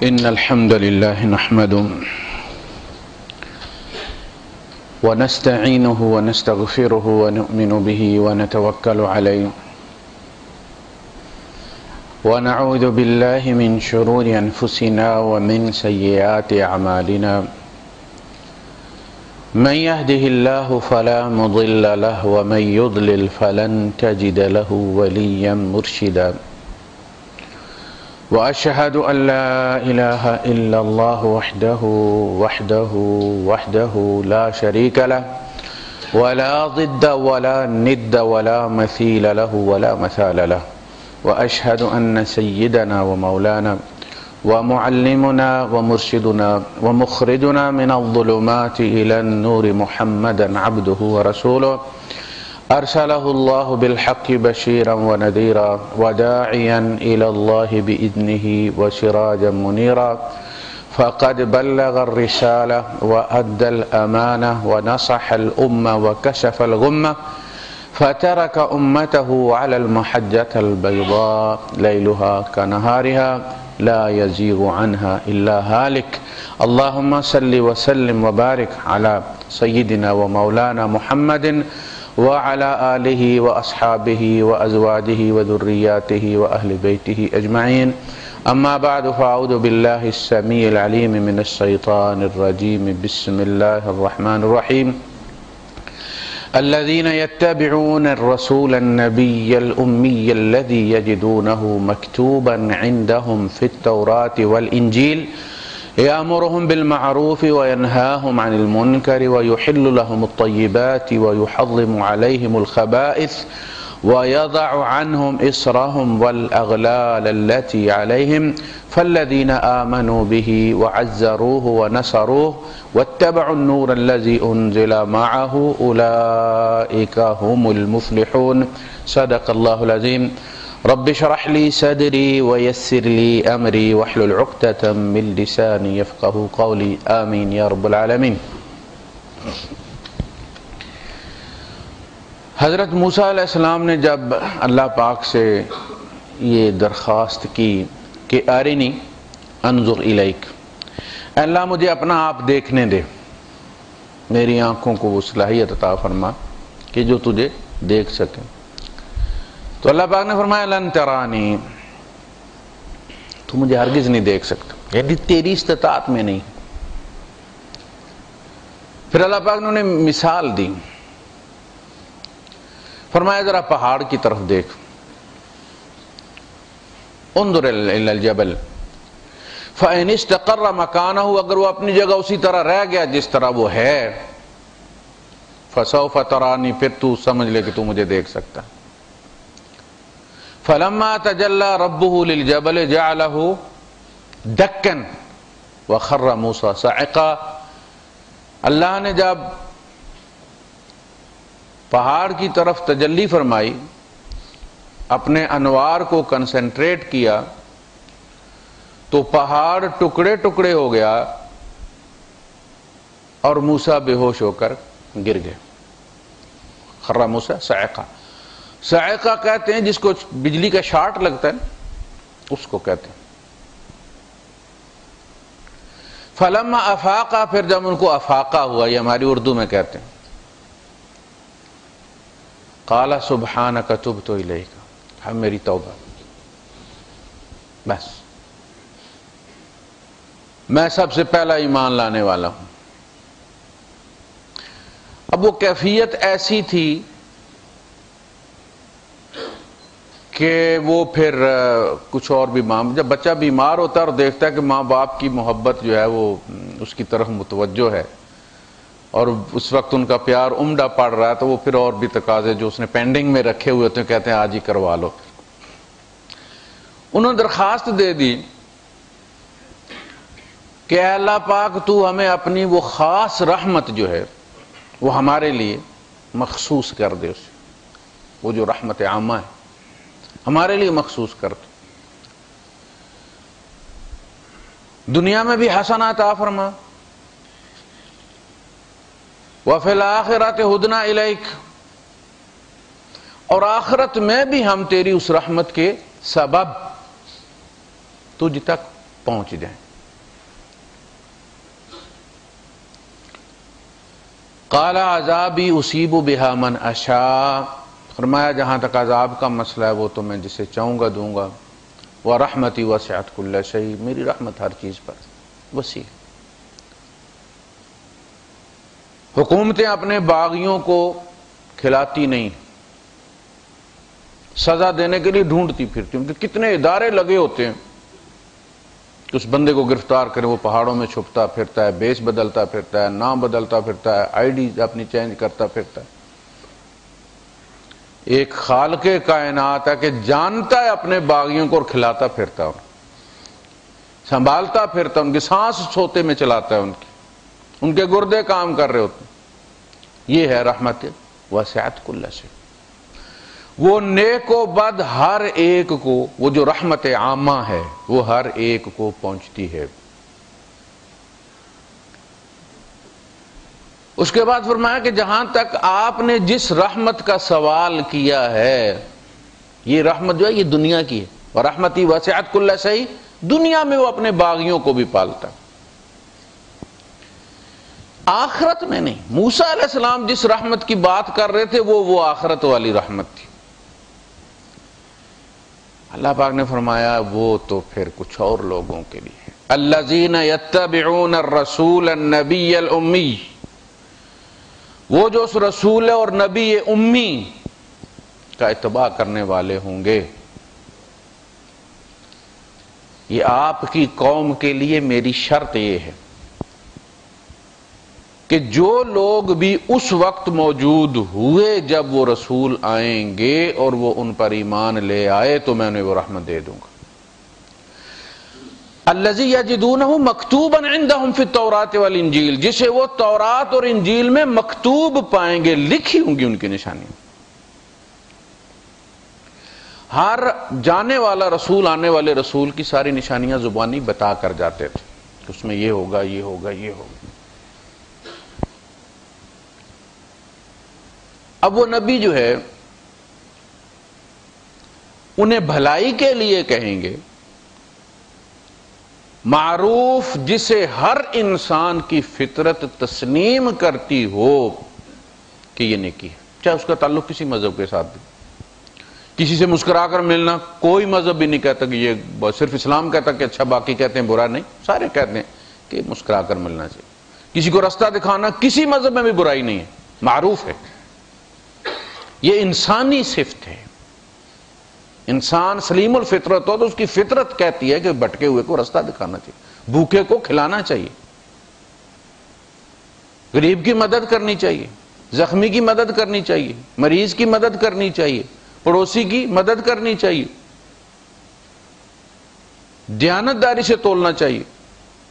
إن الحمد لله نحمده ونستعينه ونستغفره ونؤمن به ونتوكل عليه ونعوذ بالله من شرور أنفسنا ومن سيئات أعمالنا من يهده الله فلا مضل له ومن يضلل فلن تجد له وليا مرشدا وأشهد أن لا إله إلا الله وحده لا شريك له ولا ضد ولا ند ولا مثيل له ولا مثال له وأشهد أن سيدنا ومولانا ومعلمنا ومرشدنا ومخرجنا من الظلمات إلى النور محمدا عبده ورسوله أرسله الله بالحق بشيرا ونذيرا وداعيا إلى الله بإذنه وسراجا منيرا فقد بلغ الرسالة وأدى الأمانة ونصح الأمة وكشف الغمة فترك أمته على المحجة البيضاء ليلها كنهارها لا يزيغ عنها إلا هالك اللهم صل وسلم وبارك على سيدنا ومولانا محمد وعلى آله وأصحابه وأزواجه وذرياته وأهل بيته أجمعين أما بعد فأعوذ بالله السميع العليم من الشيطان الرجيم بسم الله الرحمن الرحيم الذين يتبعون الرسول النبي الأمي الذي يجدونه مكتوبا عندهم في التوراة والإنجيل يأمرهم بالمعروف وينهاهم عن المنكر ويحل لهم الطيبات ويحرم عليهم الخبائث ويضع عنهم إصرهم والأغلال التي عليهم فالذين آمنوا به وعزروه ونصروه واتبعوا النور الذي أنزل معه أولئك هم المفلحون صدق الله العظيم رب اشرح لي صدري ويسر لي أمري واحلل عقدة من لساني يفقهوا قولي آمين يا رب العالمين۔ حضرت موسیٰ علیہ السلام نے جب اللہ پاک سے یہ درخواست کی کہ ارنی انظر الیک، اے اللہ مجھے اپنا آپ دیکھنے دے، میری آنکھوں کو وہ صلاحیت عطا فرما کہ جو تجھے دیکھ سکے۔ تو اللہ پاک نے فرمایا لن ترانی، تو مجھے ہرگز نہیں دیکھ سکتا، یعنی تیری استطاعت میں نہیں۔ پھر اللہ پاک نے انہیں مثال دی، فرمایا ذرا پہاڑ کی طرف دیکھ، انظر الی الجبل فإن استقر مکانہ، اگر وہ اپنی جگہ اسی طرح رہ گیا جس طرح وہ ہے، فسوف ترانی، پھر تو سمجھ لے کہ تو مجھے دیکھ سکتا۔ فلما تجلی ربہ للجبل جعلہ دکا وخر موسیٰ صعقا، اللہ نے جب پہاڑ کی طرف تجلی فرمائی، اپنے انوار کو کنسنٹریٹ کیا، تو پہاڑ ٹکڑے ٹکڑے ہو گیا اور موسیٰ بے ہوش ہو کر گر گئے۔ خر موسیٰ صعقا، صعقہ کہتے ہیں جس کو بجلی کا شارٹ لگتا ہے، اس کو کہتے ہیں۔ فلما افاقا، پھر جب ان کو افاقہ ہوا، یہ ہماری اردو میں کہتے ہیں، قال سبحانک تبت الیک، ہم میری توبہ، بس میں سب سے پہلا ایمان لانے والا ہوں۔ اب وہ کیفیت ایسی تھی کہ وہ پھر کچھ اور بھی جب بچہ بیمار ہوتا ہے اور دیکھتا ہے کہ ماں باپ کی محبت جو ہے وہ اس کی طرف متوجہ ہے اور اس وقت ان کا پیار عمدہ پڑ رہا ہے، تو وہ پھر اور بھی تقاضے جو اس نے پینڈنگ میں رکھے ہوئے ہوتے ہیں کہتے ہیں آج ہی کروا لو۔ انہوں نے درخواست دے دی کہ اے اللہ پاک تو ہمیں اپنی وہ خاص رحمت جو ہے وہ ہمارے لیے مخصوص کر دے، اسے وہ جو رحمت عامہ ہے ہمارے لیے مخصوص کر دے، دنیا میں بھی حسنات عطا فرما، وفی الآخرۃ ہدنا الیک، اور آخرت میں بھی ہم تیری اس رحمت کے سبب تجھ تک پہنچ جائیں۔ قال عذابی اصیب بہا من اشاء، فرمایا جہاں تک عذاب کا مسئلہ ہے وہ تو میں جسے چاہوں گا دوں گا، ورحمتی وسعت کل شیء، میری رحمت ہر چیز پر وسیع۔ حکومتیں اپنے باغیوں کو کھلاتی نہیں، سزا دینے کے لیے ڈھونڈتی پھرتی، ان کے کتنے ادارے لگے ہوتے ہیں کہ اس بندے کو گرفتار کریں، وہ پہاڑوں میں چھپتا پھرتا ہے، بیس بدلتا پھرتا ہے، نام بدلتا پھرتا ہے، آئی ڈی اپنی چینج کرتا پھرتا ہے۔ ایک خالق کائنات ہے کہ جانتا ہے اپنے باغیوں کو اور کھلاتا پھرتا ہے، سنبھالتا پھرتا، ان کی سانس سوتے میں چلاتا ہے، ان کے گردے کام کر رہے ہوتے ہیں۔ یہ ہے رحمت وسعت کل شیء، وہ نیک و بد ہر ایک کو، وہ جو رحمت عامہ ہے وہ ہر ایک کو پہنچتی ہے۔ اس کے بعد فرمایا کہ جہاں تک آپ نے جس رحمت کا سوال کیا ہے، یہ رحمت جو ہے یہ دنیا کی ہے، اور رحمتی وسعت کل شیء، دنیا میں وہ اپنے باغیوں کو بھی پالتا ہے، آخرت میں نہیں۔ موسیٰ علیہ السلام جس رحمت کی بات کر رہے تھے وہ آخرت والی رحمت تھی۔ اللہ پاک نے فرمایا وہ تو پھر کچھ اور لوگوں کے لیے ہے۔ الذین یتبعون الرسول النبی الامی، وہ جو اس رسول اور نبی امی کا اتباع کرنے والے ہوں گے۔ یہ آپ کی قوم کے لیے میری شرط یہ ہے کہ جو لوگ بھی اس وقت موجود ہوئے جب وہ رسول آئیں گے اور وہ ان پر ایمان لے آئے تو میں انہیں وہ رحمت دے دوں گا۔ الذی یجدونہ مکتوبا عندہم فی التوراۃ والانجیل، جسے وہ تورات اور انجیل میں مکتوب پائیں گے، لکھی ہوں گی ان کی نشانیاں۔ ہر جانے والا رسول آنے والے رسول کی ساری نشانیاں زبانی بتا کر جاتے تھے کہ اس میں یہ ہوگا، یہ ہوگا، یہ ہوگا۔ اب وہ نبی جو ہے انہیں بھلائی کے لیے کہیں گے، معروف جسے ہر انسان کی فطرت تسلیم کرتی ہو کہ یہ نیکی ہے، چاہے اس کا تعلق کسی مذہب کے ساتھ بھی۔ کسی سے مسکرا کر ملنا، کوئی مذہب بھی نہیں کہتا کہ یہ، صرف اسلام کہتا کہ اچھا، باقی کہتے ہیں برا نہیں، سارے کہتے ہیں کہ مسکرا کر ملنا چاہیے۔ کسی کو رستہ دکھانا کسی مذہب میں بھی برائی نہیں ہے، معروف ہے۔ یہ انسانی صفت ہے، انسان سلیم الفطرت ہو تو اس کی فطرت کہتی ہے کہ بھٹکے ہوئے کو رستہ دکھانا چاہیے، بھوکے کو کھلانا چاہیے، غریب کی مدد کرنی چاہیے، زخمی کی مدد کرنی چاہیے، مریض کی مدد کرنی چاہیے، پڑوسی کی مدد کرنی چاہیے، دیانتداری سے تولنا چاہیے،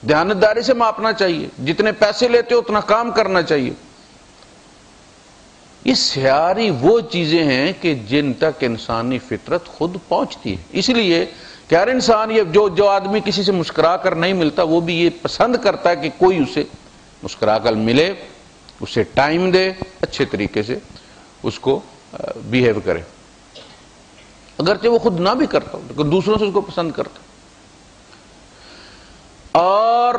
دیانتداری سے ماپنا چاہیے، جتنے پیسے لیتے ہو اتنا کام کرنا چاہیے۔ یہ ساری وہ چیزیں ہیں کہ جن تک انسانی فطرت خود پہنچتی ہے۔ اس لیے کہ ہر انسان، یہ جو آدمی کسی سے مسکرا کر نہیں ملتا وہ بھی یہ پسند کرتا ہے کہ کوئی اسے مسکرا کر ملے، اسے ٹائم دے، اچھے طریقے سے اس کو بیہیو کرے، اگرچہ وہ خود نہ بھی کرتا ہو لیکن دوسروں سے اس کو پسند کرتا۔ اور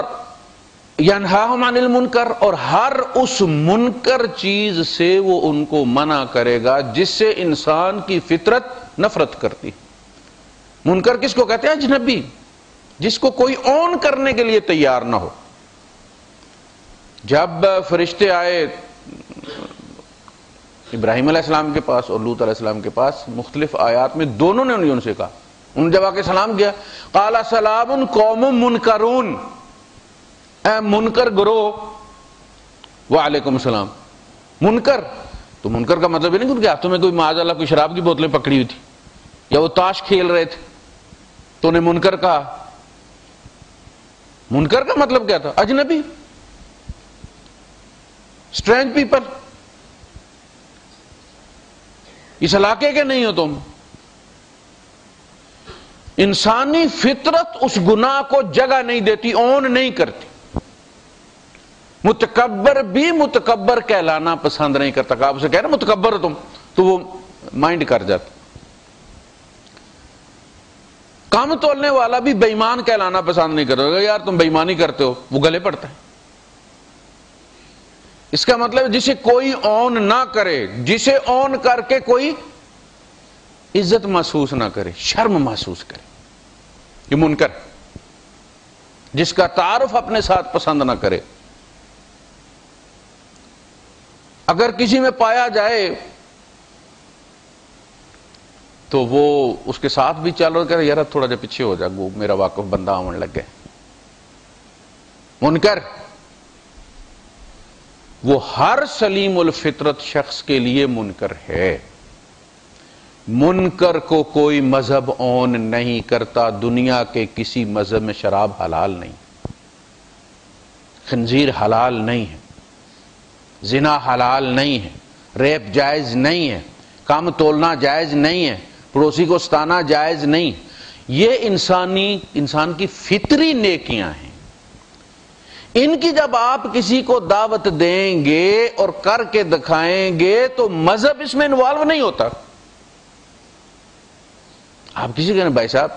ینہاہم عن المنکر، اور ہر اس منکر چیز سے وہ ان کو منع کرے گا جس سے انسان کی فطرت نفرت کرتی۔ منکر کس کو کہتے ہیں؟ اجنبی، جس کو کوئی اون کرنے کے لیے تیار نہ ہو۔ جب فرشتے آئے ابراہیم علیہ السلام کے پاس اور لوط علیہ السلام کے پاس، مختلف آیات میں دونوں نے ان سے کہا، انہوں نے جب آ کے سلام کیا، قال سلام قوم منکرون، اے منکر گروہ، وعلیکم السلام۔ منکر تو منکر کا مطلب یہ نہیں کہ ان کے ہاتھوں میں کوئی معاذ اللہ کوئی شراب کی بوتلیں پکڑی ہوئی تھی یا وہ تاش کھیل رہے تھے تو انہیں منکر کہا۔ منکر کا مطلب کیا تھا؟ اجنبی، اسٹرینج پیپل، اس علاقے کے نہیں ہو تم۔ انسانی فطرت اس گناہ کو جگہ نہیں دیتی، اون نہیں کرتی۔ متکبر بھی متکبر کہلانا پسند نہیں کرتا، کہ آپ اسے کہہ رہے متکبر ہو تم تو وہ مائنڈ کر جاتا۔ کام تولنے والا بھی بے ایمان کہلانا پسند نہیں کرتا، یار تم بے ایمانی کرتے ہو، وہ گلے پڑتا ہے۔ اس کا مطلب جسے کوئی اون نہ کرے، جسے اون کر کے کوئی عزت محسوس نہ کرے، شرم محسوس کرے، یہ منکر، جس کا تعارف اپنے ساتھ پسند نہ کرے۔ اگر کسی میں پایا جائے تو وہ اس کے ساتھ بھی چل رہا کہ یار تھوڑا جا پیچھے ہو جا، وہ میرا واقف بندہ آنے لگ گئے، منکر۔ وہ ہر سلیم الفطرت شخص کے لیے منکر ہے۔ منکر کو کوئی مذہب اون نہیں کرتا۔ دنیا کے کسی مذہب میں شراب حلال نہیں، خنزیر حلال نہیں ہے، زنا حلال نہیں ہے، ریپ جائز نہیں ہے، کام تولنا جائز نہیں ہے، پڑوسی کو ستانا جائز نہیں۔ یہ انسان کی فطری نیکیاں ہیں۔ ان کی جب آپ کسی کو دعوت دیں گے اور کر کے دکھائیں گے تو مذہب اس میں انوالو نہیں ہوتا۔ آپ کسی کہنے بھائی صاحب،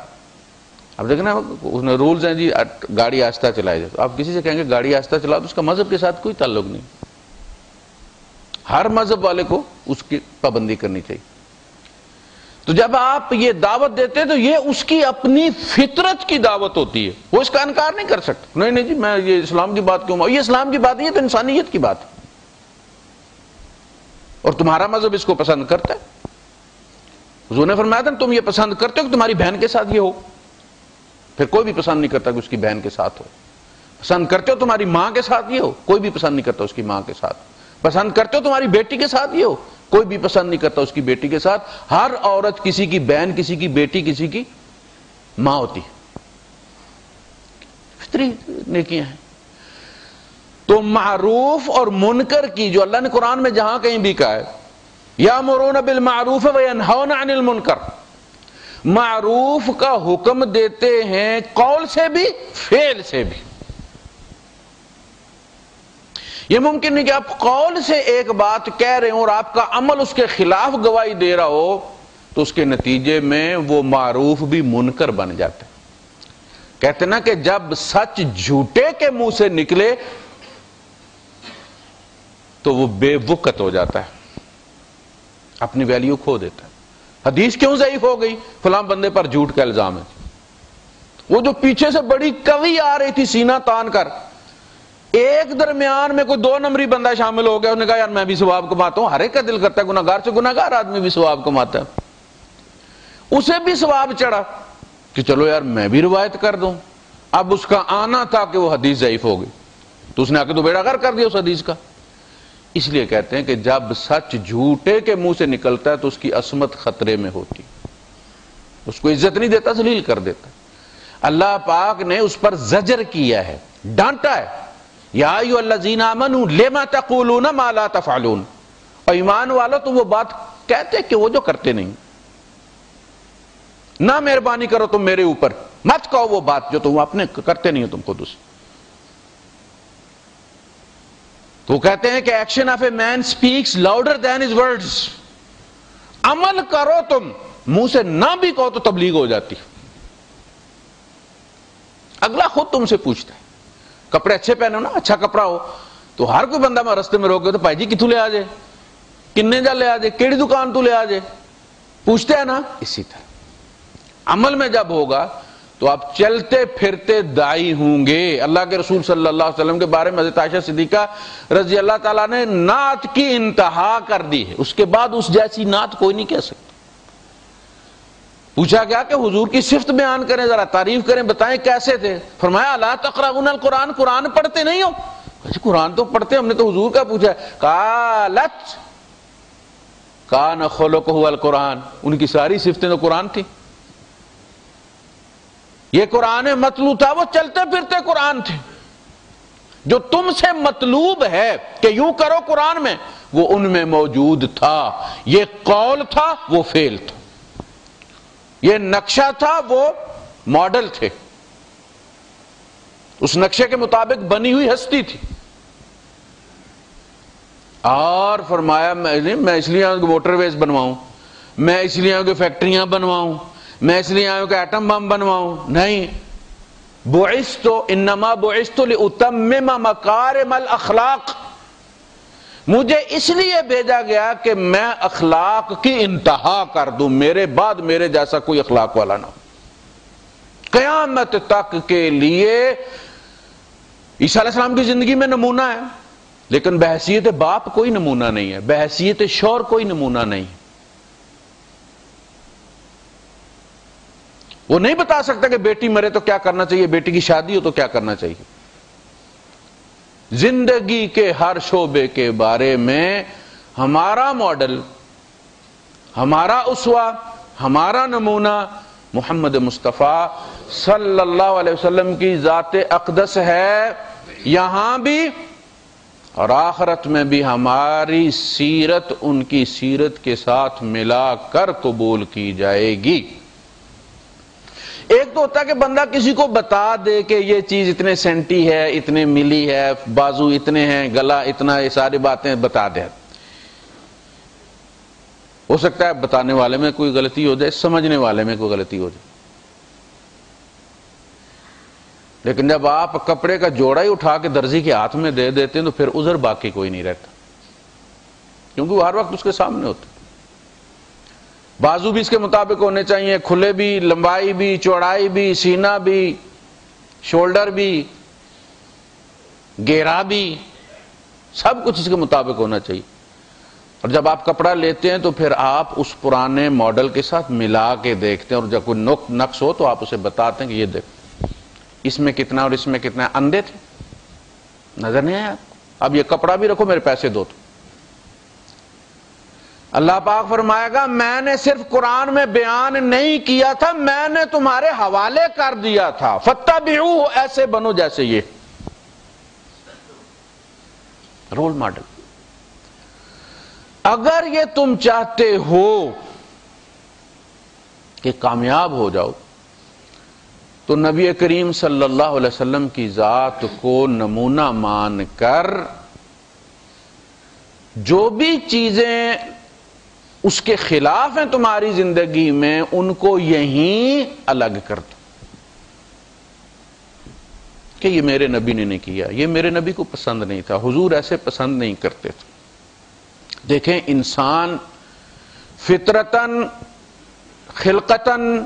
اب دیکھیں نا اس نے رولز ہیں جی گاڑی آہستہ چلائے جائے، تو آپ کسی سے کہیں گے گاڑی آہستہ چلاؤ تو اس کا مذہب کے ساتھ کوئی تعلق نہیں۔ ہر مذہب والے کو اس کی پابندی کرنی چاہیے۔ تو جب آپ یہ دعوت دیتے ہیں تو یہ اس کی اپنی فطرت کی دعوت ہوتی ہے، وہ اس کا انکار نہیں کر سکتا۔ نہیں جی میں یہ اسلام کی بات کیوں، یہ اسلام کی بات نہیں ہے تو انسانیت کی بات ہے، اور تمہارا مذہب اس کو پسند کرتا ہے۔ حضور نے فرمایا تھا تم یہ پسند کرتے ہو کہ تمہاری بہن کے ساتھ یہ ہو، پھر کوئی بھی پسند نہیں کرتا کہ اس کی بہن کے ساتھ ہو۔ پسند کرتے ہو تمہاری ماں کے ساتھ یہ ہو، کوئی بھی پسند نہیں کرتا اس کی ماں کے ساتھ۔ پسند کرتے ہو تمہاری بیٹی کے ساتھ یہ ہو، کوئی بھی پسند نہیں کرتا اس کی بیٹی کے ساتھ۔ ہر عورت کسی کی بہن، کسی کی بیٹی، کسی کی ماں ہوتی ہے، فطری نیکیاں ہیں۔ تو معروف اور منکر کی جو اللہ نے قرآن میں جہاں کہیں بھی کہا ہے یامرون بالمعروف وینہون عن المنکر، معروف کا حکم دیتے ہیں قول سے بھی فعل سے بھی۔ یہ ممکن نہیں کہ آپ قول سے ایک بات کہہ رہے ہوں اور آپ کا عمل اس کے خلاف گواہی دے رہا ہو، تو اس کے نتیجے میں وہ معروف بھی منکر بن جاتا ہے۔ کہتے نا کہ جب سچ جھوٹے کے منہ سے نکلے تو وہ بے وقت ہو جاتا ہے، اپنی ویلیو کھو دیتا ہے۔ حدیث کیوں ضعیف ہو گئی؟ فلاں بندے پر جھوٹ کا الزام ہے۔ وہ جو پیچھے سے بڑی کوی آ رہی تھی سینہ تان کر، ایک درمیان میں کوئی 2 نمبری بندہ شامل ہو گیا، انہوں نے کہا یار میں بھی ثواب کماتا ہوں۔ ہر ایک کا دل کرتا ہے گناہگار سے گناہگار آدمی بھی ثواب کماتا ہے، اسے بھی ثواب چڑھا کہ چلو یار میں بھی روایت کر دوں۔ اب اس کا آنا تھا کہ وہ حدیث ضعیف ہو گئی، تو اس نے آ کے تو بیڑا غرق کر دیا اس حدیث کا۔ اس لیے کہتے ہیں کہ جب سچ جھوٹے کے منہ سے نکلتا ہے تو اس کی عصمت خطرے میں ہوتی، اس کو عزت نہیں دیتا، ذلیل کر دیتا۔ اللہ پاک نے اس پر زجر کیا ہے، ڈانٹا ہے، یا ایھا الذین آمنوا لم تقولون ما لا تفعلون، اور ایمان والو تم وہ بات کہتے کہ وہ جو کرتے نہیں۔ نہ مہربانی کرو تم میرے اوپر، مت کہو وہ بات جو تم اپنے کرتے نہیں ہو تم خود اس۔ تو کہتے ہیں کہ action of a man speaks louder than his words, عمل کرو تم، منہ سے نہ بھی کہو تو تبلیغ ہو جاتی۔ اگلا خود تم سے پوچھتا ہے، کپڑے اچھے پہنو نا، اچھا کپڑا ہو، تو ہر کوئی بندہ میں رستے میں روک گئے تو بھائی جی کتوں لے آ جائے، کنے جا لے آ جائے، کیڑی دکان تو لے آ جائے، پوچھتے ہیں نا۔ اسی طرح عمل میں جب ہوگا تو آپ چلتے پھرتے داعی ہوں گے۔ اللہ کے رسول صلی اللہ علیہ وسلم کے بارے میں حضرت عائشہ صدیقہ رضی اللہ تعالیٰ نے نعت کی انتہا کر دی ہے، اس کے بعد اس جیسی نعت کوئی نہیں کہہ سکتا۔ پوچھا گیا کہ حضور کی صفت بیان کریں، ذرا تعریف کریں، بتائیں کیسے تھے؟ فرمایا لا تقرؤون القرآن، قرآن پڑھتے نہیں ہو؟ قرآن تو پڑھتے، ہم نے تو حضور کا پوچھا۔ قالت کان خلقہ القرآن، ان کی ساری صفتیں تو قرآن تھی، یہ قرآن مطلوب تھا، وہ چلتے پھرتے قرآن تھے۔ جو تم سے مطلوب ہے کہ یوں کرو قرآن میں، وہ ان میں موجود تھا۔ یہ قول تھا، وہ فعل تھا، یہ نقشہ تھا، وہ ماڈل تھے، اس نقشے کے مطابق بنی ہوئی ہستی تھی۔ اور فرمایا میں اس لیے آؤں کہ موٹر ویز بنواؤں، میں اس لیے آؤں کہ فیکٹریاں بنواؤں، میں اس لیے آؤں کہ ایٹم بم بنواؤں، نہیں۔ بعثت انما بعثت لاتمم مکارم الاخلاق، مجھے اس لیے بھیجا گیا کہ میں اخلاق کی انتہا کر دوں، میرے بعد میرے جیسا کوئی اخلاق والا نہ ہو۔ قیامت تک کے لیے عیسیٰ علیہ السلام کی زندگی میں نمونہ ہے، لیکن بحیثیت باپ کوئی نمونہ نہیں ہے، بحیثیت شوہر کوئی نمونہ نہیں ہے۔ وہ نہیں بتا سکتا کہ بیٹی مرے تو کیا کرنا چاہیے، بیٹی کی شادی ہو تو کیا کرنا چاہیے۔ زندگی کے ہر شعبے کے بارے میں ہمارا ماڈل، ہمارا اسوہ، ہمارا نمونہ محمد مصطفیٰ صلی اللہ علیہ وسلم کی ذات اقدس ہے، یہاں بھی اور آخرت میں بھی ہماری سیرت ان کی سیرت کے ساتھ ملا کر قبول کی جائے گی۔ ایک تو ہوتا ہے کہ بندہ کسی کو بتا دے کہ یہ چیز اتنے سینٹی ہے، اتنے ملی ہے، بازو اتنے ہیں، گلا اتنا، یہ ساری باتیں بتا دے۔ ہو سکتا ہے بتانے والے میں کوئی غلطی ہو جائے، سمجھنے والے میں کوئی غلطی ہو جائے، لیکن جب آپ کپڑے کا جوڑا ہی اٹھا کے درزی کے ہاتھ میں دے دیتے ہیں تو پھر عذر باقی کوئی نہیں رہتا، کیونکہ وہ ہر وقت اس کے سامنے ہوتا۔ بازو بھی اس کے مطابق ہونے چاہیے، کھلے بھی، لمبائی بھی، چوڑائی بھی، سینہ بھی، شولڈر بھی، گھیرا بھی، سب کچھ اس کے مطابق ہونا چاہیے۔ اور جب آپ کپڑا لیتے ہیں تو پھر آپ اس پرانے ماڈل کے ساتھ ملا کے دیکھتے ہیں، اور جب کوئی نقص ہو تو آپ اسے بتاتے ہیں کہ یہ دیکھ اس میں کتنا اور اس میں کتنا۔ اندھے تھے، نظر نہیں آیا، اب یہ کپڑا بھی رکھو، میرے پیسے دو۔ تو اللہ پاک فرمائے گا میں نے صرف قرآن میں بیان نہیں کیا تھا، میں نے تمہارے حوالے کر دیا تھا، فاتبعوہ، ایسے بنو جیسے یہ رول ماڈل۔ اگر یہ تم چاہتے ہو کہ کامیاب ہو جاؤ تو نبی کریم صلی اللہ علیہ وسلم کی ذات کو نمونہ مان کر جو بھی چیزیں اس کے خلاف ہیں تمہاری زندگی میں ان کو یہیں الگ کر دو کہ یہ میرے نبی نے نہیں کیا، یہ میرے نبی کو پسند نہیں تھا، حضور ایسے پسند نہیں کرتے تھے۔ دیکھیں انسان فطرتاً خلقتاً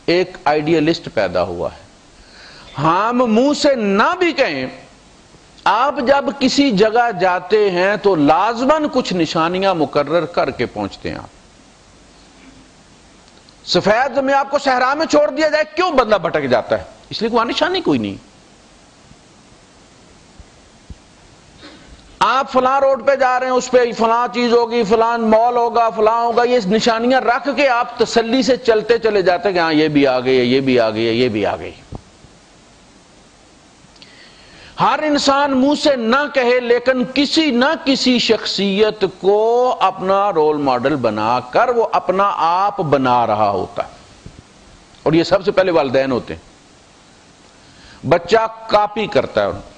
ایک آئیڈیلسٹ پیدا ہوا ہے۔ ہم منہ سے نہ بھی کہیں، آپ جب کسی جگہ جاتے ہیں تو لازماً کچھ نشانیاں مقرر کر کے پہنچتے ہیں۔ آپ سفید میں آپ کو صحرا میں چھوڑ دیا جائے، کیوں بندہ بھٹک جاتا ہے؟ اس لیے کوئی نشانی کوئی نہیں۔ آپ فلاں روڈ پہ جا رہے ہیں، اس پہ فلاں چیز ہوگی، فلاں مال ہوگا، فلاں ہوگا، یہ نشانیاں رکھ کے آپ تسلی سے چلتے چلے جاتے ہیں کہ ہاں یہ بھی آ گئی ہے، یہ بھی آ گئی ہے، یہ بھی آ گئی۔ ہر انسان منہ سے نہ کہے لیکن کسی نہ کسی شخصیت کو اپنا رول ماڈل بنا کر وہ اپنا آپ بنا رہا ہوتا ہے، اور یہ سب سے پہلے والدین ہوتے ہیں۔ بچہ کاپی کرتا ہے،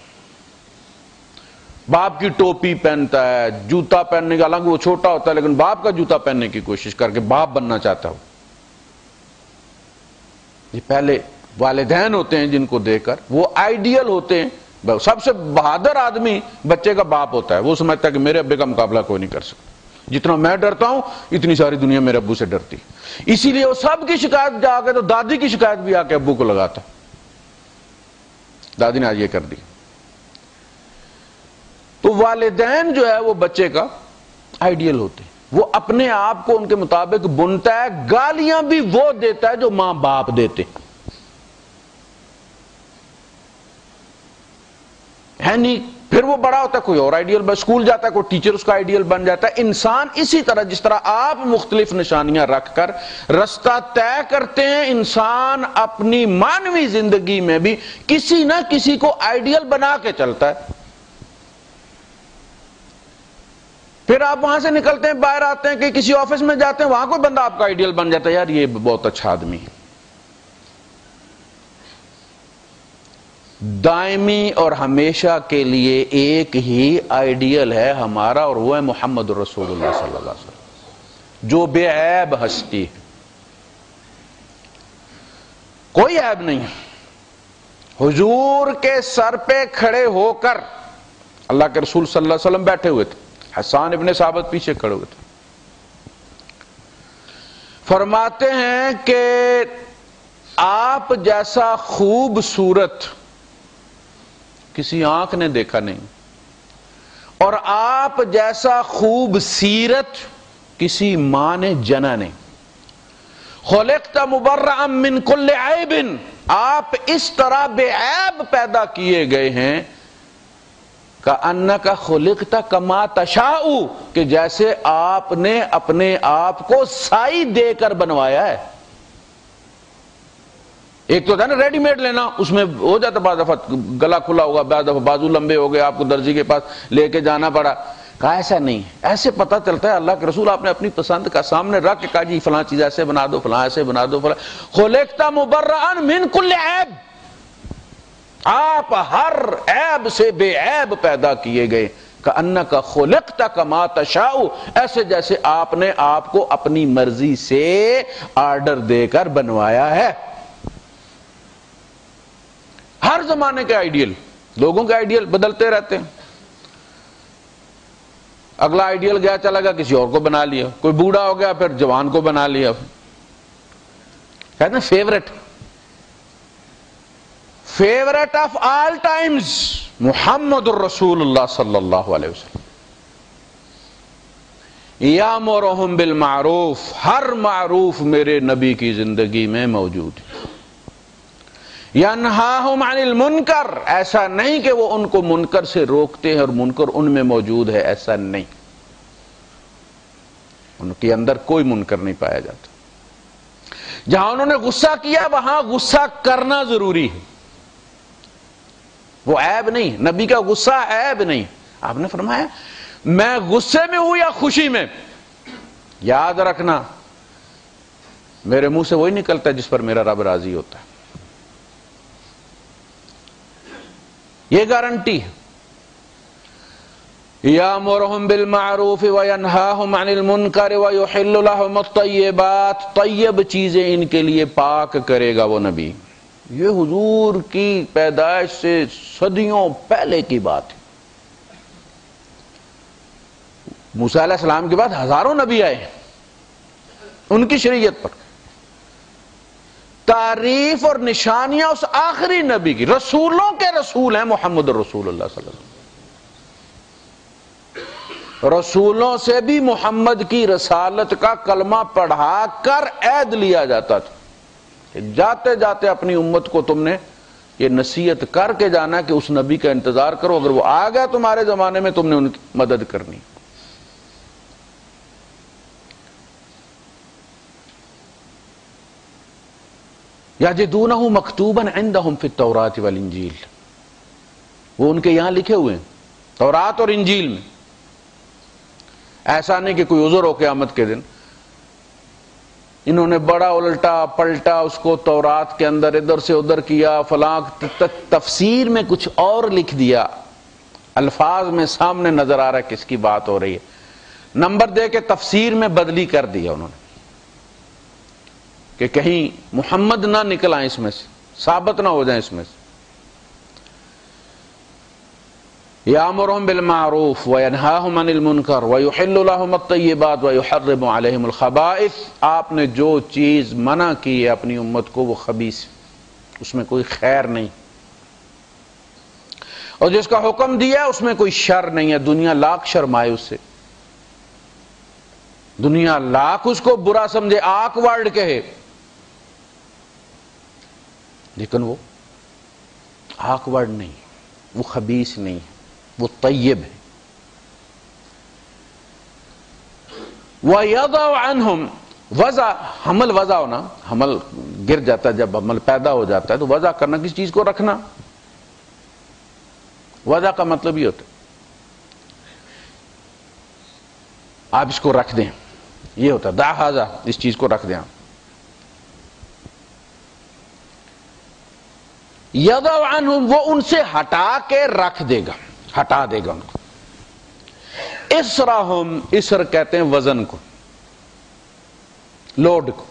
باپ کی ٹوپی پہنتا ہے، جوتا پہننے کا، حالانکہ وہ چھوٹا ہوتا ہے لیکن باپ کا جوتا پہننے کی کوشش کر کے باپ بننا چاہتا ہو۔ یہ پہلے والدین ہوتے ہیں جن کو دیکھ کر وہ آئیڈیل ہوتے ہیں۔ سب سے بہادر آدمی بچے کا باپ ہوتا ہے، وہ سمجھتا ہے کہ میرے ابے کا مقابلہ کوئی نہیں کر سکتا، جتنا میں ڈرتا ہوں اتنی ساری دنیا میرے ابو سے ڈرتی، اسی لیے وہ سب کی شکایت جا کے تو دادی کی شکایت بھی آ کے ابو کو لگاتا، دادی نے آج یہ کر دی۔ تو والدین جو ہے وہ بچے کا آئیڈیل ہوتے ہیں، وہ اپنے آپ کو ان کے مطابق بنتا ہے، گالیاں بھی وہ دیتا ہے جو ماں باپ دیتے ہے نہیں۔ پھر وہ بڑا ہوتا ہے، کوئی اور آئیڈیل، اسکول جاتا ہے، کوئی ٹیچر اس کا آئیڈیل بن جاتا ہے۔ انسان اسی طرح جس طرح آپ مختلف نشانیاں رکھ کر رستہ طے کرتے ہیں، انسان اپنی مانوی زندگی میں بھی کسی نہ کسی کو آئیڈیل بنا کے چلتا ہے۔ پھر آپ وہاں سے نکلتے ہیں، باہر آتے ہیں کہ کسی آفس میں جاتے ہیں، وہاں کوئی بندہ آپ کا آئیڈیل بن جاتا ہے، یار یہ بہت اچھا آدمی ہے۔ دائمی اور ہمیشہ کے لیے ایک ہی آئیڈیل ہے ہمارا، اور وہ ہے محمد رسول اللہ صلی اللہ علیہ وسلم، جو بے عیب ہستی ہے، کوئی عیب نہیں۔ حضور کے سر پہ کھڑے ہو کر اللہ کے رسول صلی اللہ علیہ وسلم بیٹھے ہوئے تھے، حسان ابن ثابت پیچھے کھڑے ہوئے تھے، فرماتے ہیں کہ آپ جیسا خوبصورت کسی آنکھ نے دیکھا نہیں، اور آپ جیسا خوب سیرت کسی ماں نے جنا نہیں۔ خلقت مبرأ من کل عیب، آپ اس طرح بے عیب پیدا کیے گئے ہیں کأنک خلقت کما تشاء، کہ جیسے آپ نے اپنے آپ کو سائی دے کر بنوایا ہے۔ ایک تو تھا نا ریڈی میڈ لینا، اس میں ہو جاتا بعض دفعہ گلا کھلا ہوگا، بعض دفعہ بازو لمبے ہو گئے، آپ کو درزی کے پاس لے کے جانا پڑا۔ کہا ایسا نہیں، ایسے پتہ چلتا ہے اللہ کے رسول آپ نے اپنی پسند کا سامنے رکھ کے کہا جی فلاں چیز ایسے بنا دو، فلاں ایسے بنا دو، فلاں۔ خلقت مبرأ من کل عیب، آپ ہر عیب سے بے عیب پیدا کیے گئے، کأنک خلقت کما تشاء، ایسے جیسے آپ نے آپ کو اپنی مرضی سے آرڈر دے کر بنوایا ہے۔ ہر زمانے کے آئیڈیل، لوگوں کے آئیڈیل بدلتے رہتے ہیں، اگلا آئیڈیل گیا چلا گیا کسی اور کو بنا لیا، کوئی بوڑھا ہو گیا پھر جوان کو بنا لیا، کہتے ہیں favourite, favourite of all times محمد الرسول اللہ صلی اللہ علیہ وسلم، یامرہم بالمعروف، ہر معروف میرے نبی کی زندگی میں موجود ہے، ینہاہم عن المنکر، ایسا نہیں کہ وہ ان کو منکر سے روکتے ہیں اور منکر ان میں موجود ہے، ایسا نہیں، ان کے اندر کوئی منکر نہیں پایا جاتا۔ جہاں انہوں نے غصہ کیا وہاں غصہ کرنا ضروری ہے، وہ عیب نہیں، نبی کا غصہ عیب نہیں۔ آپ نے فرمایا میں غصے میں ہوں یا خوشی میں، یاد رکھنا میرے منہ سے وہی نکلتا ہے جس پر میرا رب راضی ہوتا ہے، یہ گارنٹی ہے۔ یامرہم بالمعروف وینہاہم عن المنکر ویحل لہم الطیبات، طیب چیزیں ان کے لیے پاک کرے گا وہ نبی۔ یہ حضور کی پیدائش سے صدیوں پہلے کی بات ہے، موسیٰ علیہ السلام کے بعد ہزاروں نبی آئے ہیں ان کی شریعت پر، تعریف اور نشانیاں اس آخری نبی کی، رسولوں کے رسول ہیں محمد الرسول اللہ صلی اللہ علیہ وسلم۔ رسولوں سے بھی محمد کی رسالت کا کلمہ پڑھا کر عہد لیا جاتا تھا، جاتے جاتے اپنی امت کو تم نے یہ نصیحت کر کے جانا کہ اس نبی کا انتظار کرو، اگر وہ آ گیا تمہارے زمانے میں تم نے ان کی مدد کرنی۔ یجدونہ مکتوبا عندہم فی التوراۃ والانجیل، وہ ان کے یہاں لکھے ہوئے ہیں تورات اور انجیل میں۔ ایسا نہیں کہ کوئی عذر ہو قیامت کے دن انہوں نے بڑا الٹا پلٹا اس کو تورات کے اندر ادھر سے ادھر کیا، فلاں تفسیر میں کچھ اور لکھ دیا، الفاظ میں سامنے نظر آ رہا ہے کس کی بات ہو رہی ہے، نمبر دے کے تفسیر میں بدلی کر دیا انہوں نے کہ کہیں محمد نہ نکل آئیں اس میں سے، ثابت نہ ہو جائیں اس میں سے۔ یامرہم بالمعروف وینہاہم عن المنکر ویحل لہم الطیبات ویحرم علیہم الخبائث، آپ نے جو چیز منع کی ہے اپنی امت کو وہ خبیث، اس میں کوئی خیر نہیں، اور جس کا حکم دیا ہے اس میں کوئی شر نہیں ہے۔ دنیا لاکھ شرمائے اس سے، دنیا لاکھ اس کو برا سمجھے، آکورڈ کہے، لیکن وہ آکورڈ نہیں، وہ خبیث نہیں ہے، وہ طیب ہے۔ وَيَضَعُ عَنْهُمْ، وضع، حمل وضع ہونا، حمل گر جاتا ہے جب حمل پیدا ہو جاتا ہے تو وضع کرنا کسی چیز کو رکھنا، وضع کا مطلب یہ ہوتا ہے آپ اس کو رکھ دیں، یہ ہوتا ہے دع ھذا، اس چیز کو رکھ دیں آپ۔ یضع عنہم، وہ ان سے ہٹا کے رکھ دے گا، ہٹا دے گا ان کو۔ اسرہم، اسر کہتے ہیں وزن کو، لوڈ کو۔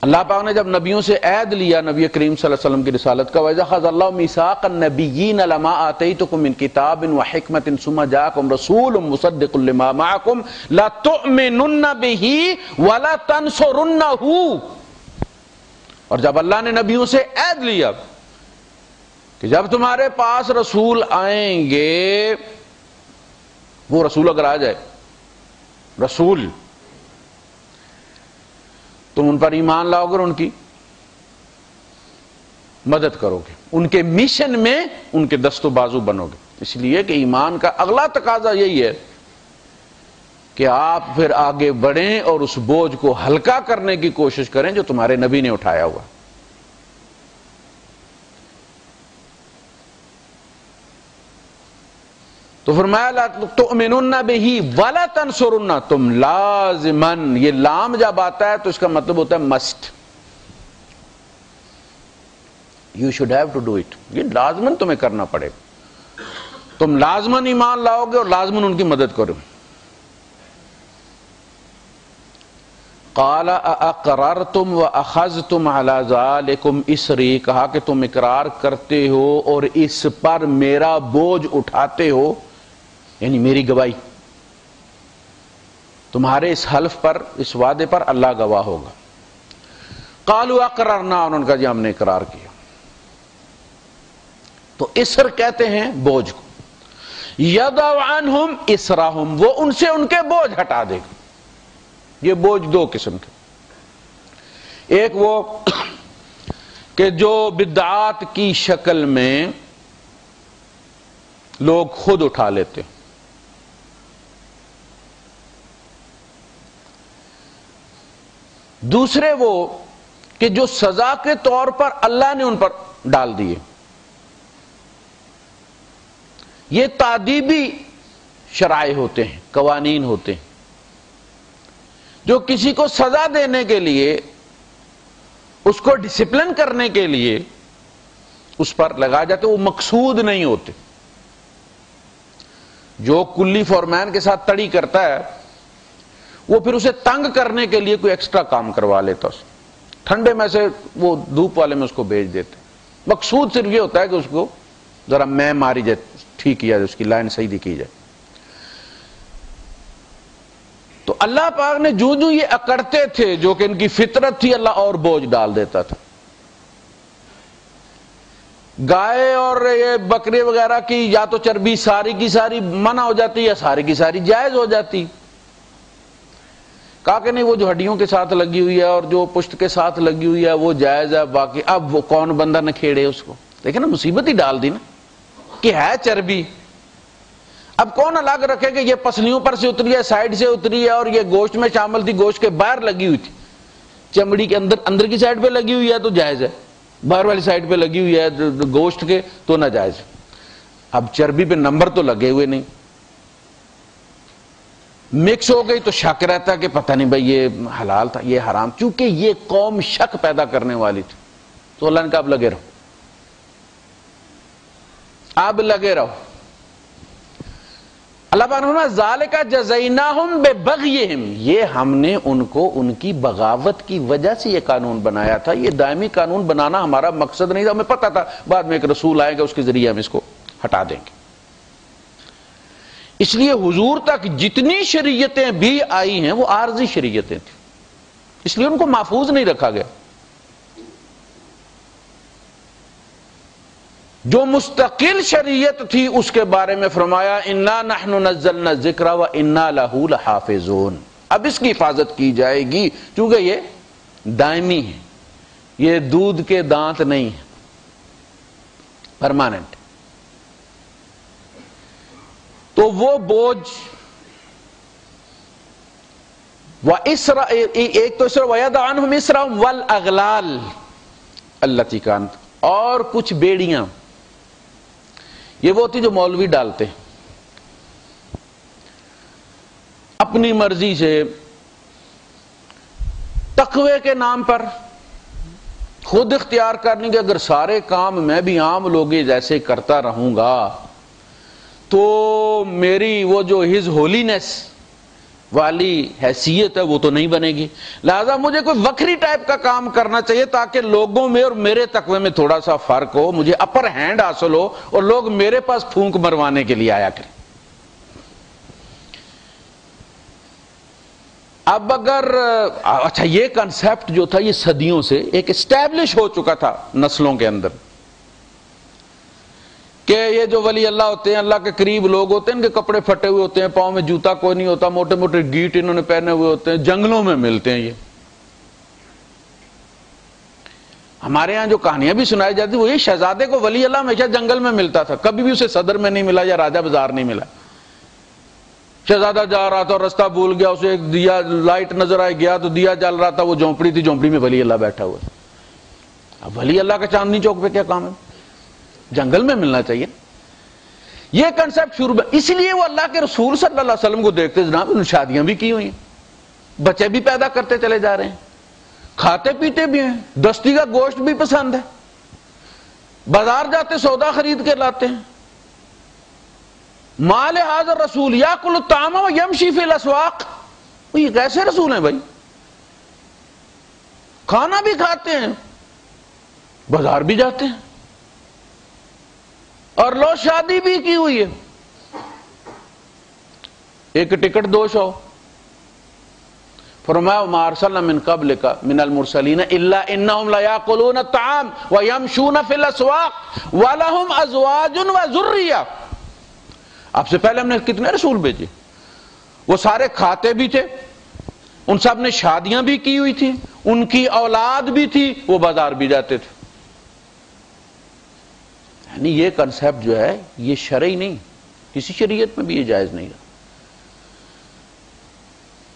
اللہ پاک نے جب نبیوں سے عہد لیا نبی کریم صلی اللہ علیہ وسلم کی رسالت کا، وَإِذَا أَخَذَ اللَّهُ مِيثَاقَ النَّبِيِّينَ لَمَا آتَيْتُكُم مِّن كِتَابٍ وَحِكْمَةٍ ثُمَّ جَاءَكُمْ رَسُولٌ مُصَدِّقٌ لِّمَا مَعَكُمْ لَتُؤْمِنُنَّ بِهِ وَلَتَنصُرُنَّهُ۔ اور جب اللہ نے نبیوں سے عہد لیا کہ جب تمہارے پاس رسول آئیں گے، وہ رسول اگر آ جائے رسول، تم ان پر ایمان لاؤ گے اور ان کی مدد کرو گے، ان کے مشن میں ان کے دست و بازو بنو گے۔ اس لیے کہ ایمان کا اگلا تقاضا یہی ہے کہ آپ پھر آگے بڑھیں اور اس بوجھ کو ہلکا کرنے کی کوشش کریں جو تمہارے نبی نے اٹھایا ہوا۔ تو فرمایا لا تؤمنون بہ ولا تنصرون، تم لازماً، یہ لام جب آتا ہے تو اس کا مطلب ہوتا ہے must, you should have to do it, یہ لازماً تمہیں کرنا پڑے گا، تم لازماً ایمان لاؤ گے اور لازماً ان کی مدد کرو۔ قال اقررتم واخذتم على ذلكم اسری، کہا کہ تم اقرار کرتے ہو اور اس پر میرا بوجھ اٹھاتے ہو، یعنی میری گواہی، تمہارے اس حلف پر، اس وعدے پر اللہ گواہ ہوگا۔ قالوا اقررنا، انہوں نے کہا جی ہم نے اقرار کیا۔ تو اسر کہتے ہیں بوجھ کو، یضع عنہم اسرہم، وہ ان سے ان کے بوجھ ہٹا دے گا۔ یہ بوجھ دو قسم کے، ایک وہ کہ جو بدعات کی شکل میں لوگ خود اٹھا لیتے ہیں، دوسرے وہ کہ جو سزا کے طور پر اللہ نے ان پر ڈال دیے، یہ تادیبی شرائع ہوتے ہیں، قوانین ہوتے ہیں جو کسی کو سزا دینے کے لیے، اس کو ڈسپلن کرنے کے لیے اس پر لگائے جاتے، وہ مقصود نہیں ہوتے۔ جو کلی فورمین کے ساتھ تڑی کرتا ہے وہ پھر اسے تنگ کرنے کے لیے کوئی ایکسٹرا کام کروا لیتا، اس ٹھنڈے میں سے وہ دھوپ والے میں اس کو بھیج دیتے، مقصود صرف یہ ہوتا ہے کہ اس کو ذرا میں ماری جائے، ٹھیک کیا جائے، اس کی لائن صحیح کی جائے۔ تو اللہ پاک نے جو جو یہ اکڑتے تھے، جو کہ ان کی فطرت تھی، اللہ اور بوجھ ڈال دیتا تھا۔ گائے اور یہ بکرے وغیرہ کی یا تو چربی ساری کی ساری منع ہو جاتی یا ساری کی ساری جائز ہو جاتی، کہا کہ نہیں وہ جو ہڈیوں کے ساتھ لگی ہوئی ہے اور جو پشت کے ساتھ لگی ہوئی ہے وہ جائز ہے، باقی اب وہ کون بندہ نہ کھیڑے اس کو، دیکھیں نا مصیبت ہی ڈال دی نا کہ ہے چربی، اب کون الگ رکھے کہ یہ پسلیوں پر سے اتری ہے، سائڈ سے اتری ہے، اور یہ گوشت میں شامل تھی، گوشت کے باہر لگی ہوئی تھی، چمڑی کے اندر کی سائڈ پہ لگی ہوئی ہے تو جائز ہے، باہر والی سائڈ پہ لگی ہوئی ہے گوشت کے تو ناجائز۔ اب چربی پہ نمبر تو لگے ہوئے نہیں، مکس ہو گئی تو شک رہتا ہے کہ پتہ نہیں بھائی یہ حلال تھا یہ حرام، چونکہ یہ قوم شک پیدا کرنے والی تھی، تو اللہ نے کہا اب لگے رہو، اب لگے رہو۔ اللہ پاک نے فرمایا ذالک جزیناہم ببغیہم، یہ ہم نے ان کو ان کی بغاوت کی وجہ سے یہ قانون بنایا تھا، یہ دائمی قانون بنانا ہمارا مقصد نہیں تھا، ہمیں پتہ تھا بعد میں ایک رسول آئے گا اس کے ذریعے ہم اس کو ہٹا دیں گے۔ اس لیے حضور تک جتنی شریعتیں بھی آئی ہیں وہ عارضی شریعتیں تھیں، اس لیے ان کو محفوظ نہیں رکھا گیا۔ جو مستقل شریعت تھی اس کے بارے میں فرمایا انا نحن نزلنا الذکر وانا لہ لحافظون، اب اس کی حفاظت کی جائے گی کیونکہ یہ دائمی ہے، یہ دودھ کے دانت نہیں ہے، پرماننٹ۔ تو وہ بوجھ ایک تو وَيَضَعْ عَنْهُمْ إِسْرَهُمْ وَالْأَغْلَالِ الَّتِي كَانَتْ، اور کچھ بیڑیاں، یہ وہ ہوتی جو مولوی ڈالتے اپنی مرضی سے تقوی کے نام پر، خود اختیار کرنی کہ اگر سارے کام میں بھی عام لوگوں جیسے کرتا رہوں گا تو میری وہ جو ہز ہولینس والی حیثیت ہے وہ تو نہیں بنے گی، لہذا مجھے کوئی وکری ٹائپ کا کام کرنا چاہیے تاکہ لوگوں میں اور میرے تقوی میں تھوڑا سا فرق ہو، مجھے اپر ہینڈ حاصل ہو اور لوگ میرے پاس پھونک مروانے کے لیے آیا کریں۔ اب اگر اچھا یہ کنسیپٹ جو تھا یہ صدیوں سے ایک اسٹیبلش ہو چکا تھا نسلوں کے اندر کہ یہ جو ولی اللہ ہوتے ہیں، اللہ کے قریب لوگ ہوتے ہیں، ان کے کپڑے پھٹے ہوئے ہوتے ہیں، پاؤں میں جوتا کوئی نہیں ہوتا، موٹے موٹے گیٹ انہوں نے پہنے ہوئے ہوتے ہیں، جنگلوں میں ملتے ہیں۔ یہ ہمارے یہاں جو کہانیاں بھی سنائی جاتی وہ یہ شہزادے کو ولی اللہ ہمیشہ جنگل میں ملتا تھا، کبھی بھی اسے صدر میں نہیں ملا یا راجہ بازار نہیں ملا۔ شہزادہ جا رہا تھا اور رستہ بھول گیا، اسے ایک دیا لائٹ نظر آئی، گیا تو دیا جل رہا تھا، وہ جھونپڑی تھی، جھونپڑی میں ولی اللہ بیٹھا ہوا ہے۔ اب ولی اللہ کا چاندنی چوک پہ کیا کام ہے؟ جنگل میں ملنا چاہیے۔ یہ کنسپٹ شروع میں، اس لیے وہ اللہ کے رسول صلی اللہ علیہ وسلم کو دیکھتے جناب، انہوں نے شادیاں بھی کی ہوئی ہیں، بچے بھی پیدا کرتے چلے جا رہے ہیں، کھاتے پیتے بھی ہیں، دستی کا گوشت بھی پسند ہے، بازار جاتے سودا خرید کے لاتے ہیں۔ مال حاضر رسول یاکل الطعام ویمشی فی الاسواق، یہ کیسے رسول ہیں بھائی؟ کھانا بھی کھاتے ہیں، بازار بھی جاتے ہیں، اور لو شادی بھی کی ہوئی ہے، ایک ٹکٹ 200۔ فرمایا وما ارسلنا من قبلک من المرسلین الا انہم لیاکلون الطعام ویمشون فی الاسواق ولہم ازواج وذریہ۔ آپ سے پہلے ہم نے کتنے رسول بھیجے، وہ سارے کھاتے بھی تھے، ان سب نے شادیاں بھی کی ہوئی تھی، ان کی اولاد بھی تھی، وہ بازار بھی جاتے تھے۔ یعنی یہ کنسیپٹ جو ہے یہ شرعی نہیں، کسی شریعت میں بھی یہ جائز نہیں ہے۔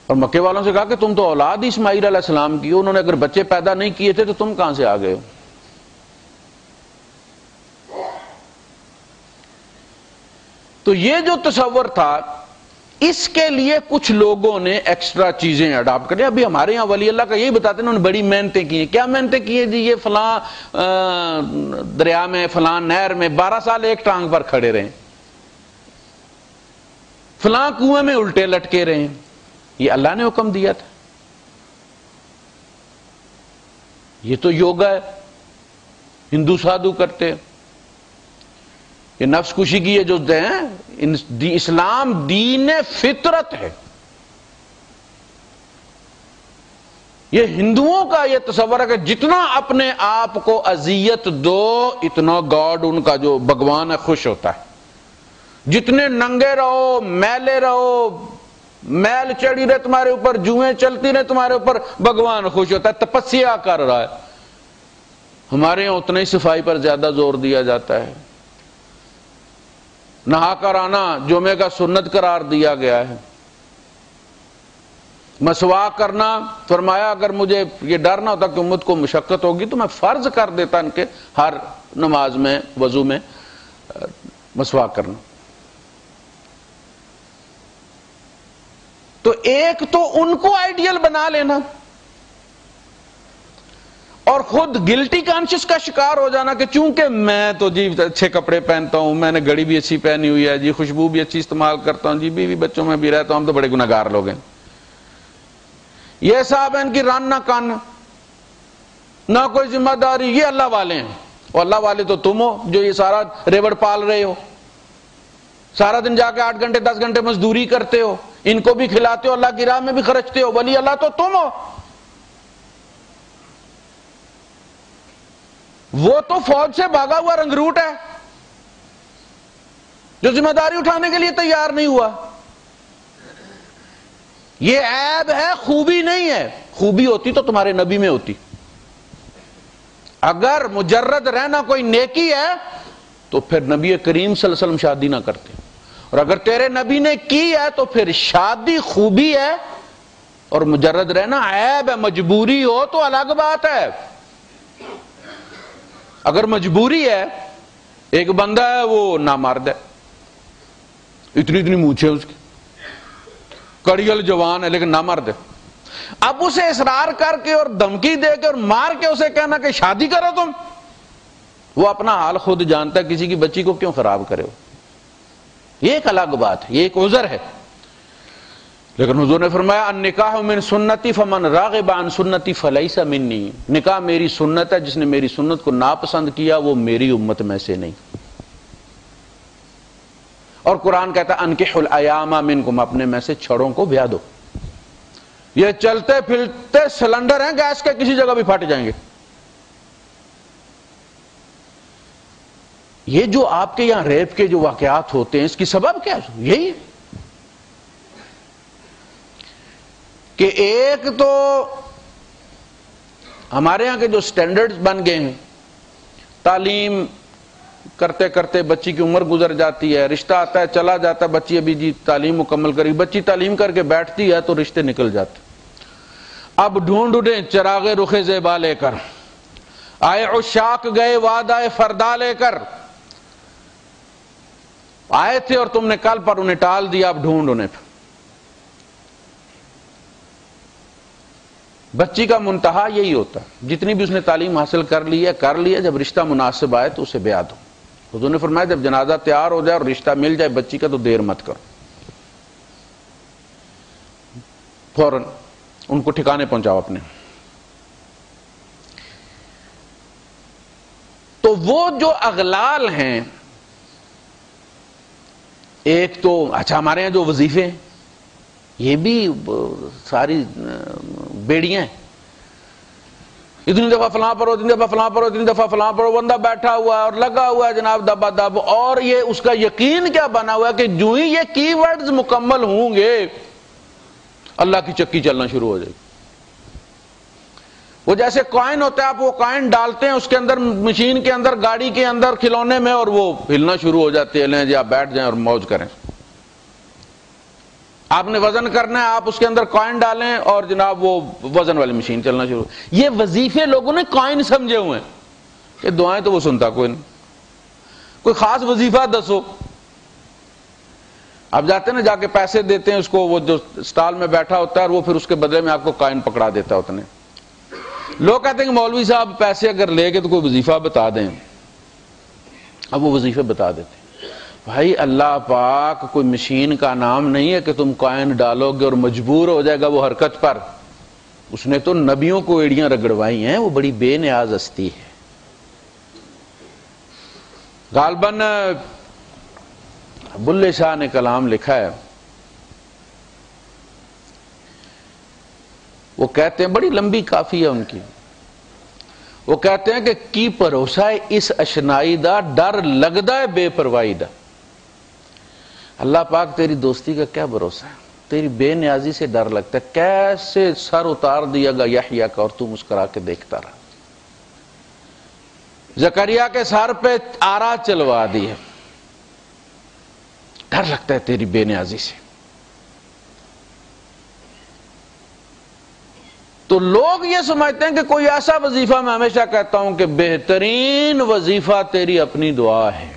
اور مکے والوں سے کہا کہ تم تو اولاد اسماعیل علیہ السلام کی ہو، انہوں نے اگر بچے پیدا نہیں کیے تھے تو تم کہاں سے آ گئے ہو؟ تو یہ جو تصور تھا، اس کے لیے کچھ لوگوں نے ایکسٹرا چیزیں اڈاپٹ کریں۔ ابھی ہمارے یہاں ولی اللہ کا یہی بتاتے ہیں، انہوں نے بڑی محنتیں کی ہیں۔ کیا محنتیں کی ہیں جی؟ یہ فلاں دریا میں، فلاں نہر میں 12 سال ایک ٹانگ پر کھڑے رہے، فلاں کنویں میں الٹے لٹکے رہے، یہ اللہ نے حکم دیا تھا۔ یہ تو یوگا ہے، ہندو سادھو کرتے ہیں، یہ نفس کشی کی یہ جو ہیں، اسلام دین فطرت ہے۔ یہ ہندوؤں کا یہ تصور ہے کہ جتنا اپنے آپ کو اذیت دو اتنا گاڈ ان کا جو بھگوان ہے خوش ہوتا ہے۔ جتنے ننگے رہو، میلے رہو، میل چڑھی رہے تمہارے اوپر، جوئیں چلتی رہے تمہارے اوپر، بھگوان خوش ہوتا ہے، تپسیا کر رہا ہے۔ ہمارے یہاں اتنا ہی صفائی پر زیادہ زور دیا جاتا ہے، نہا کر آنا جمعے کا سنت قرار دیا گیا ہے، مسواک کرنا فرمایا اگر مجھے یہ ڈر نہ ہوتا کہ امت کو مشقت ہوگی تو میں فرض کر دیتا ان کے ہر نماز میں وضو میں مسواک کرنا۔ تو ایک تو ان کو آئیڈیل بنا لینا اور خود گلٹی کانشس کا شکار ہو جانا کہ چونکہ میں تو جی اچھے کپڑے پہنتا ہوں، میں نے گھڑی بھی اچھی پہنی ہوئی ہے جی، خوشبو بھی اچھی استعمال کرتا ہوں جی، بیوی بچوں میں بھی رہتا ہوں، ہم تو بڑے گناہگار لوگ ہیں۔ یہ صاحب ان کی ران نہ کان، نہ کوئی ذمہ داری، یہ اللہ والے ہیں۔ اور اللہ والے تو تم ہو جو یہ سارا ریوڑ پال رہے ہو، سارا دن جا کے 8 گھنٹے 10 گھنٹے مزدوری کرتے ہو، ان کو بھی کھلاتے ہو، اللہ کی راہ میں بھی خرچتے ہو، ولی اللہ تو تم ہو۔ وہ تو فوج سے بھاگا ہوا رنگروٹ ہے جو ذمہ داری اٹھانے کے لیے تیار نہیں ہوا۔ یہ عیب ہے، خوبی نہیں ہے۔ خوبی ہوتی تو تمہارے نبی میں ہوتی۔ اگر مجرد رہنا کوئی نیکی ہے تو پھر نبی کریم صلی اللہ علیہ وسلم شادی نہ کرتے، اور اگر تیرے نبی نے کی ہے تو پھر شادی خوبی ہے اور مجرد رہنا عیب ہے۔ مجبوری ہو تو الگ بات ہے۔ اگر مجبوری ہے، ایک بندہ ہے وہ نامرد ہے، اتنی اتنی مونچھیں اس کی، کڑیل جوان ہے لیکن نامرد ہے، اب اسے اصرار کر کے اور دھمکی دے کے اور مار کے اسے کہنا کہ شادی کرو تم، وہ اپنا حال خود جانتا ہے، کسی کی بچی کو کیوں خراب کرے ہو؟ یہ ایک الگ بات ہے، یہ ایک عذر ہے۔ لیکن حضور نے فرمایا النکاح من سنتی فمن راغب عن سنتی فلیس منی، نکاح میری سنت ہے، جس نے میری سنت کو ناپسند کیا وہ میری امت میں سے نہیں۔ اور قرآن کہتا ہے انکحوا الایام منکم، اپنے میں سے چھڑوں کو بیاہ دو۔ یہ چلتے پھرتے سلنڈر ہیں گیس کے، کسی جگہ بھی پھٹ جائیں گے۔ یہ جو آپ کے یہاں ریپ کے جو واقعات ہوتے ہیں اس کی سبب کیا ہے؟ یہی ہے کہ ایک تو ہمارے ہاں کے جو سٹینڈرڈز بن گئے ہیں، تعلیم کرتے کرتے بچی کی عمر گزر جاتی ہے، رشتہ آتا ہے چلا جاتا ہے، بچی ابھی جی تعلیم مکمل کری، بچی تعلیم کر کے بیٹھتی ہے تو رشتے نکل جاتے۔ اب ڈھونڈ اٹھیں چراغ رخ زیبا لے کر، آئے عشاق گئے وعدہ فردا لے کر، آئے تھے اور تم نے کل پر انہیں ٹال دیا، اب ڈھونڈ انہیں۔ بچی کا منتہا یہی ہوتا ہے، جتنی بھی اس نے تعلیم حاصل کر لی ہے، جب رشتہ مناسب آئے تو اسے بیاہ دو۔ حضور نے فرمایا جب جنازہ تیار ہو جائے اور رشتہ مل جائے بچی کا تو دیر مت کرو، فوراً ان کو ٹھکانے پہنچاؤ اپنے۔ تو وہ جو اغلال ہیں، ایک تو اچھا ہمارے یہاں جو وظیفے ہیں یہ بھی ساری بیڑیاں ہیں، اتنی دفعہ فلاں پڑھو، اتنی دفعہ فلاں پڑھو، اتنی دفعہ فلاں پڑھو، بندہ بیٹھا ہوا ہے اور لگا ہوا ہے جناب دبا دب، اور یہ اس کا یقین کیا بنا ہوا ہے کہ جو ہی یہ کی ورڈز مکمل ہوں گے اللہ کی چکی چلنا شروع ہو جائے گی۔ وہ جیسے کوائن ہوتا ہے، آپ وہ کوائن ڈالتے ہیں اس کے اندر، مشین کے اندر، گاڑی کے اندر، کھلونے میں، اور وہ ہلنا شروع ہو جاتے ہیں، لیں جی آپ بیٹھ جائیں اور موج کریں۔ آپ نے وزن کرنا ہے، آپ اس کے اندر کوائن ڈالیں اور جناب وہ وزن والی مشین چلنا شروع۔ یہ وظیفے لوگوں نے کوائن سمجھے ہوئے ہیں، یہ دعائیں تو وہ سنتا کوئی نہیں، کوئی خاص وظیفہ دسو۔ آپ جاتے ہیں نا، جا کے پیسے دیتے ہیں اس کو، وہ جو سٹال میں بیٹھا ہوتا ہے، اور وہ پھر اس کے بدلے میں آپ کو کوائن پکڑا دیتا ہے اتنے۔ لوگ کہتے ہیں کہ مولوی صاحب پیسے اگر لے کے تو کوئی وظیفہ بتا دیں، اب وہ وظیفے بتا دیتے ہیں۔ بھائی اللہ پاک کوئی مشین کا نام نہیں ہے کہ تم کوائن ڈالو گے اور مجبور ہو جائے گا وہ حرکت پر۔ اس نے تو نبیوں کو ایڑیاں رگڑوائی ہیں، وہ بڑی بے نیاز ہستی ہے۔ غالباً بلے شاہ نے کلام لکھا ہے، وہ کہتے ہیں، بڑی لمبی کافی ہے ان کی، وہ کہتے ہیں کہ کی بھروسہ ہے اس اشنائی دا، ڈر لگدا ہے بے پرواہی دا۔ اللہ پاک تیری دوستی کا کیا بھروسہ ہے، تیری بے نیازی سے ڈر لگتا ہے، کیسے سر اتار دیا گا یحییٰ کا اور تو مسکرا کے دیکھتا رہا۔ زکریا کے سر پہ آرا چلوا دی ہے، ڈر لگتا ہے تیری بے نیازی سے۔ تو لوگ یہ سمجھتے ہیں کہ کوئی ایسا وظیفہ، میں ہمیشہ کہتا ہوں کہ بہترین وظیفہ تیری اپنی دعا ہے۔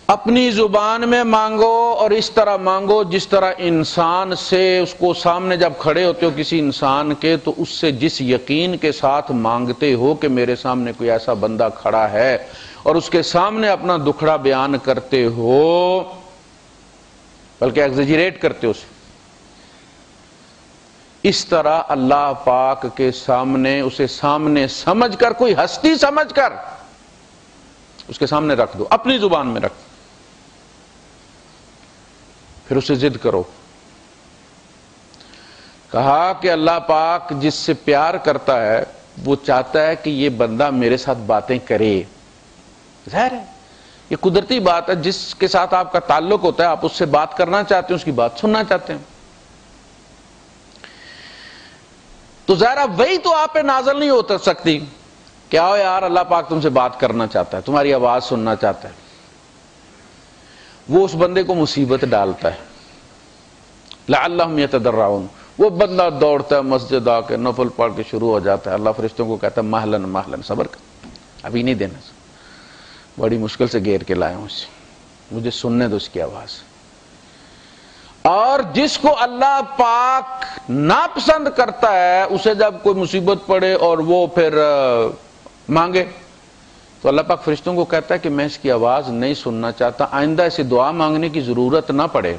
اپنی زبان میں مانگو اور اس طرح مانگو جس طرح انسان سے، اس کو سامنے جب کھڑے ہوتے ہو کسی انسان کے، تو اس سے جس یقین کے ساتھ مانگتے ہو کہ میرے سامنے کوئی ایسا بندہ کھڑا ہے، اور اس کے سامنے اپنا دکھڑا بیان کرتے ہو، بلکہ ایگزیجریٹ کرتے ہو اسے، اس طرح اللہ پاک کے سامنے، اسے سامنے سمجھ کر، کوئی ہستی سمجھ کر اس کے سامنے رکھ دو، اپنی زبان میں رکھ، پھر اسے ضد کرو۔ کہا کہ اللہ پاک جس سے پیار کرتا ہے وہ چاہتا ہے کہ یہ بندہ میرے ساتھ باتیں کرے۔ ظاہر ہے یہ قدرتی بات ہے، جس کے ساتھ آپ کا تعلق ہوتا ہے آپ اس سے بات کرنا چاہتے ہیں، اس کی بات سننا چاہتے ہیں، تو ظاہر وہی تو آپ پہ نازل نہیں ہو سکتی کہ آؤ یار اللہ پاک تم سے بات کرنا چاہتا ہے، تمہاری آواز سننا چاہتا ہے۔ وہ اس بندے کو مصیبت ڈالتا ہے، لعلہم یتضرعون، وہ بندہ دوڑتا ہے مسجد آ کے نفل پڑھ کے شروع ہو جاتا ہے، اللہ فرشتوں کو کہتا ہے مہلن مہلن، صبر کر، ابھی نہیں دینا، بڑی مشکل سے گھیر کے لایا ہوں اسے، مجھے سننے دو اس کی آواز۔ اور جس کو اللہ پاک ناپسند کرتا ہے، اسے جب کوئی مصیبت پڑے اور وہ پھر مانگے، تو تو اللہ پاک فرشتوں کو کہتا ہے کہ میں اس کی آواز نہیں سننا چاہتا، آئندہ اسے دعا مانگنے کی ضرورت نہ پڑے،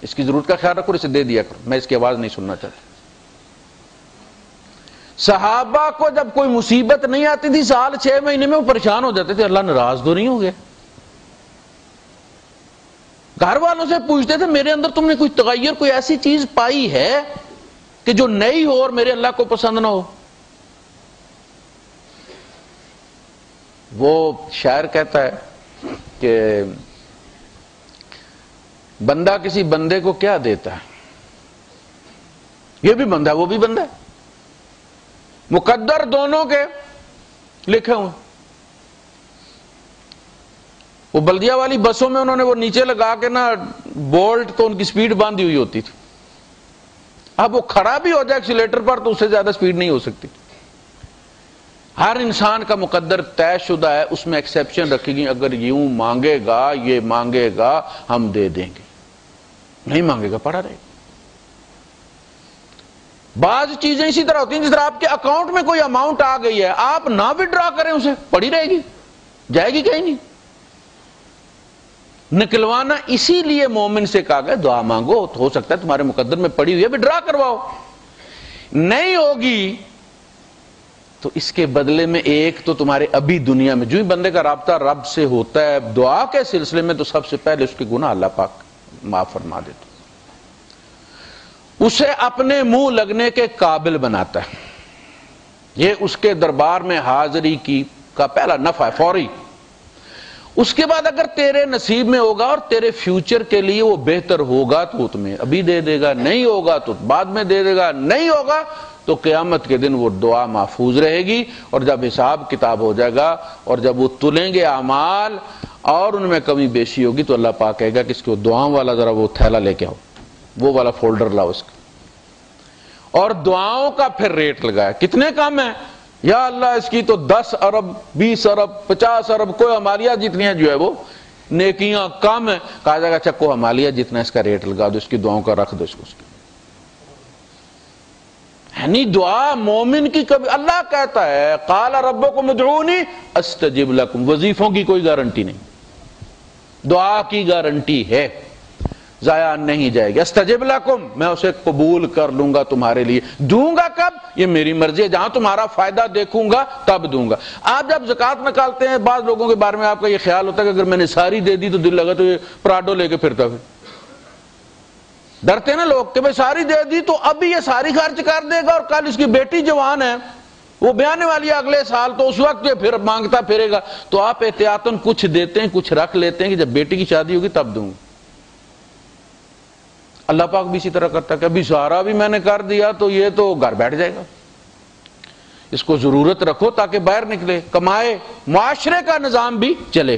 اس کی ضرورت کا خیال رکھو، اسے دے دیا کرو، میں اس کی آواز نہیں سننا چاہتا۔ صحابہ کو جب کوئی مصیبت نہیں آتی تھی سال 6 مہینے میں وہ پریشان ہو جاتے تھے، اللہ ناراض تو نہیں ہو گیا؟ گھر والوں سے پوچھتے تھے میرے اندر تم نے کوئی تغیر، کوئی ایسی چیز پائی ہے کہ جو نئی ہو اور میرے اللہ کو پسند نہ ہو؟ وہ شاعر کہتا ہے کہ بندہ کسی بندے کو کیا دیتا ہے، یہ بھی بندہ ہے وہ بھی بندہ ہے، مقدر دونوں کے لکھے ہوئے۔ وہ بلدیہ والی بسوں میں انہوں نے وہ نیچے لگا کے نا بولٹ، تو ان کی سپیڈ باندھی ہوئی ہوتی تھی، اب وہ کھڑا بھی ہو جائے ایکسیلیٹر پر تو اس سے زیادہ سپیڈ نہیں ہو سکتی۔ ہر انسان کا مقدر طے شدہ ہے، اس میں ایکسیپشن رکھی گئی، اگر یوں مانگے گا، یہ مانگے گا ہم دے دیں گے، نہیں مانگے گا پڑا رہے گا۔ بعض چیزیں اسی طرح ہوتی ہیں، جس طرح آپ کے اکاؤنٹ میں کوئی اماؤنٹ آ گئی ہے، آپ نہ وڈرا کریں اسے، پڑی رہے گی، جائے گی کہیں نہیں۔ نکلوانا اسی لیے مومن سے کہا گیا دعا مانگو، ہو سکتا ہے تمہارے مقدر میں پڑی ہوئی ہے، وڈرا کرواؤ، نہیں ہوگی تو اس کے بدلے میں ایک تو تمہارے ابھی دنیا میں جو ہی بندے کا رابطہ رب سے ہوتا ہے دعا کے سلسلے میں، تو سب سے پہلے اس کے گناہ اللہ پاک معاف فرما دیتا، اسے اپنے منہ لگنے کے قابل بناتا ہے، یہ اس کے دربار میں حاضری کا پہلا نفع ہے، فوری۔ اس کے بعد اگر تیرے نصیب میں ہوگا اور تیرے فیوچر کے لیے وہ بہتر ہوگا تو وہ تمہیں ابھی دے دے گا، نہیں ہوگا تو بعد میں دے دے گا، نہیں ہوگا تو قیامت کے دن وہ دعا محفوظ رہے گی، اور جب حساب کتاب ہو جائے گا اور جب وہ تلیں گے اعمال اور ان میں کمی بیشی ہوگی تو اللہ پاک کہے گا کہ اس کو دعاؤں والا ذرا وہ تھیلا لے کے آؤ، وہ والا فولڈر لاؤ اس کا، اور دعاؤں کا پھر ریٹ لگایا کتنے کم ہے، یا اللہ اس کی تو 10 ارب 20 ارب 50 ارب کوئی ہمالیہ جتنی ہیں جو ہے وہ نیکیاں کم ہیں، کہا جائے گا اچھا کو ہمالیہ جتنا اس کا ریٹ لگا دو، اس کی دعاؤں کا رکھ دو اس کو، یعنی دعا مومن کی کبھی، اللہ کہتا ہے قال ربکم ادعونی استجب لکم، وظیفوں کی کوئی گارنٹی نہیں، دعا کی گارنٹی ہے، ضائع نہیں جائے گی، استجب لکم، میں اسے قبول کر لوں گا تمہارے لیے، دوں گا کب، یہ میری مرضی ہے، جہاں تمہارا فائدہ دیکھوں گا تب دوں گا۔ آپ جب زکوٰۃ نکالتے ہیں بعض لوگوں کے بارے میں آپ کا یہ خیال ہوتا ہے کہ اگر میں نے ساری دے دی تو دل لگا تو یہ پراڈو لے کے پھرتا، پھر ڈرتے نا لوگ کہ بھئی ساری دے دی تو ابھی یہ ساری خرچ کر دے گا اور کل اس کی بیٹی جوان ہے وہ بیانے والی ہے اگلے سال، تو اس وقت یہ پھر مانگتا پھرے گا، تو آپ احتیاطاً کچھ دیتے ہیں، کچھ رکھ لیتے ہیں کہ جب بیٹی کی شادی ہوگی تب دوں گا۔ اللہ پاک بھی اسی طرح کرتا ہے کہ ابھی سارا بھی میں نے کر دیا تو یہ تو گھر بیٹھ جائے گا، اس کو ضرورت رکھو تاکہ باہر نکلے، کمائے، معاشرے کا نظام بھی چلے۔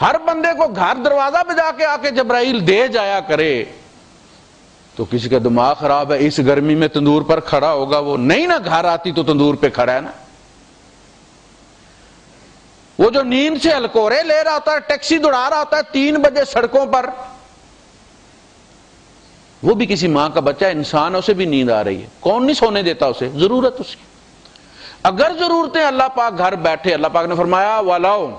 ہر بندے کو گھر دروازہ بجا کے آ کے جبرائیل دے جایا کرے تو کسی کا دماغ خراب ہے، اس گرمی میں تندور پر کھڑا ہوگا، وہ نہیں نا گھر آتی تو تندور پہ کھڑا ہے نا۔ وہ جو نیند سے ہلکورے لے رہا ہوتا ہے، ٹیکسی دوڑا رہا ہوتا ہے 3 بجے سڑکوں پر، وہ بھی کسی ماں کا بچہ انسان ہے، اسے بھی نیند آ رہی ہے، کون نہیں سونے دیتا اسے، ضرورت اس کی۔ اگر ضرورتیں اللہ پاک گھر بیٹھے، اللہ پاک نے فرمایا وَلَوْ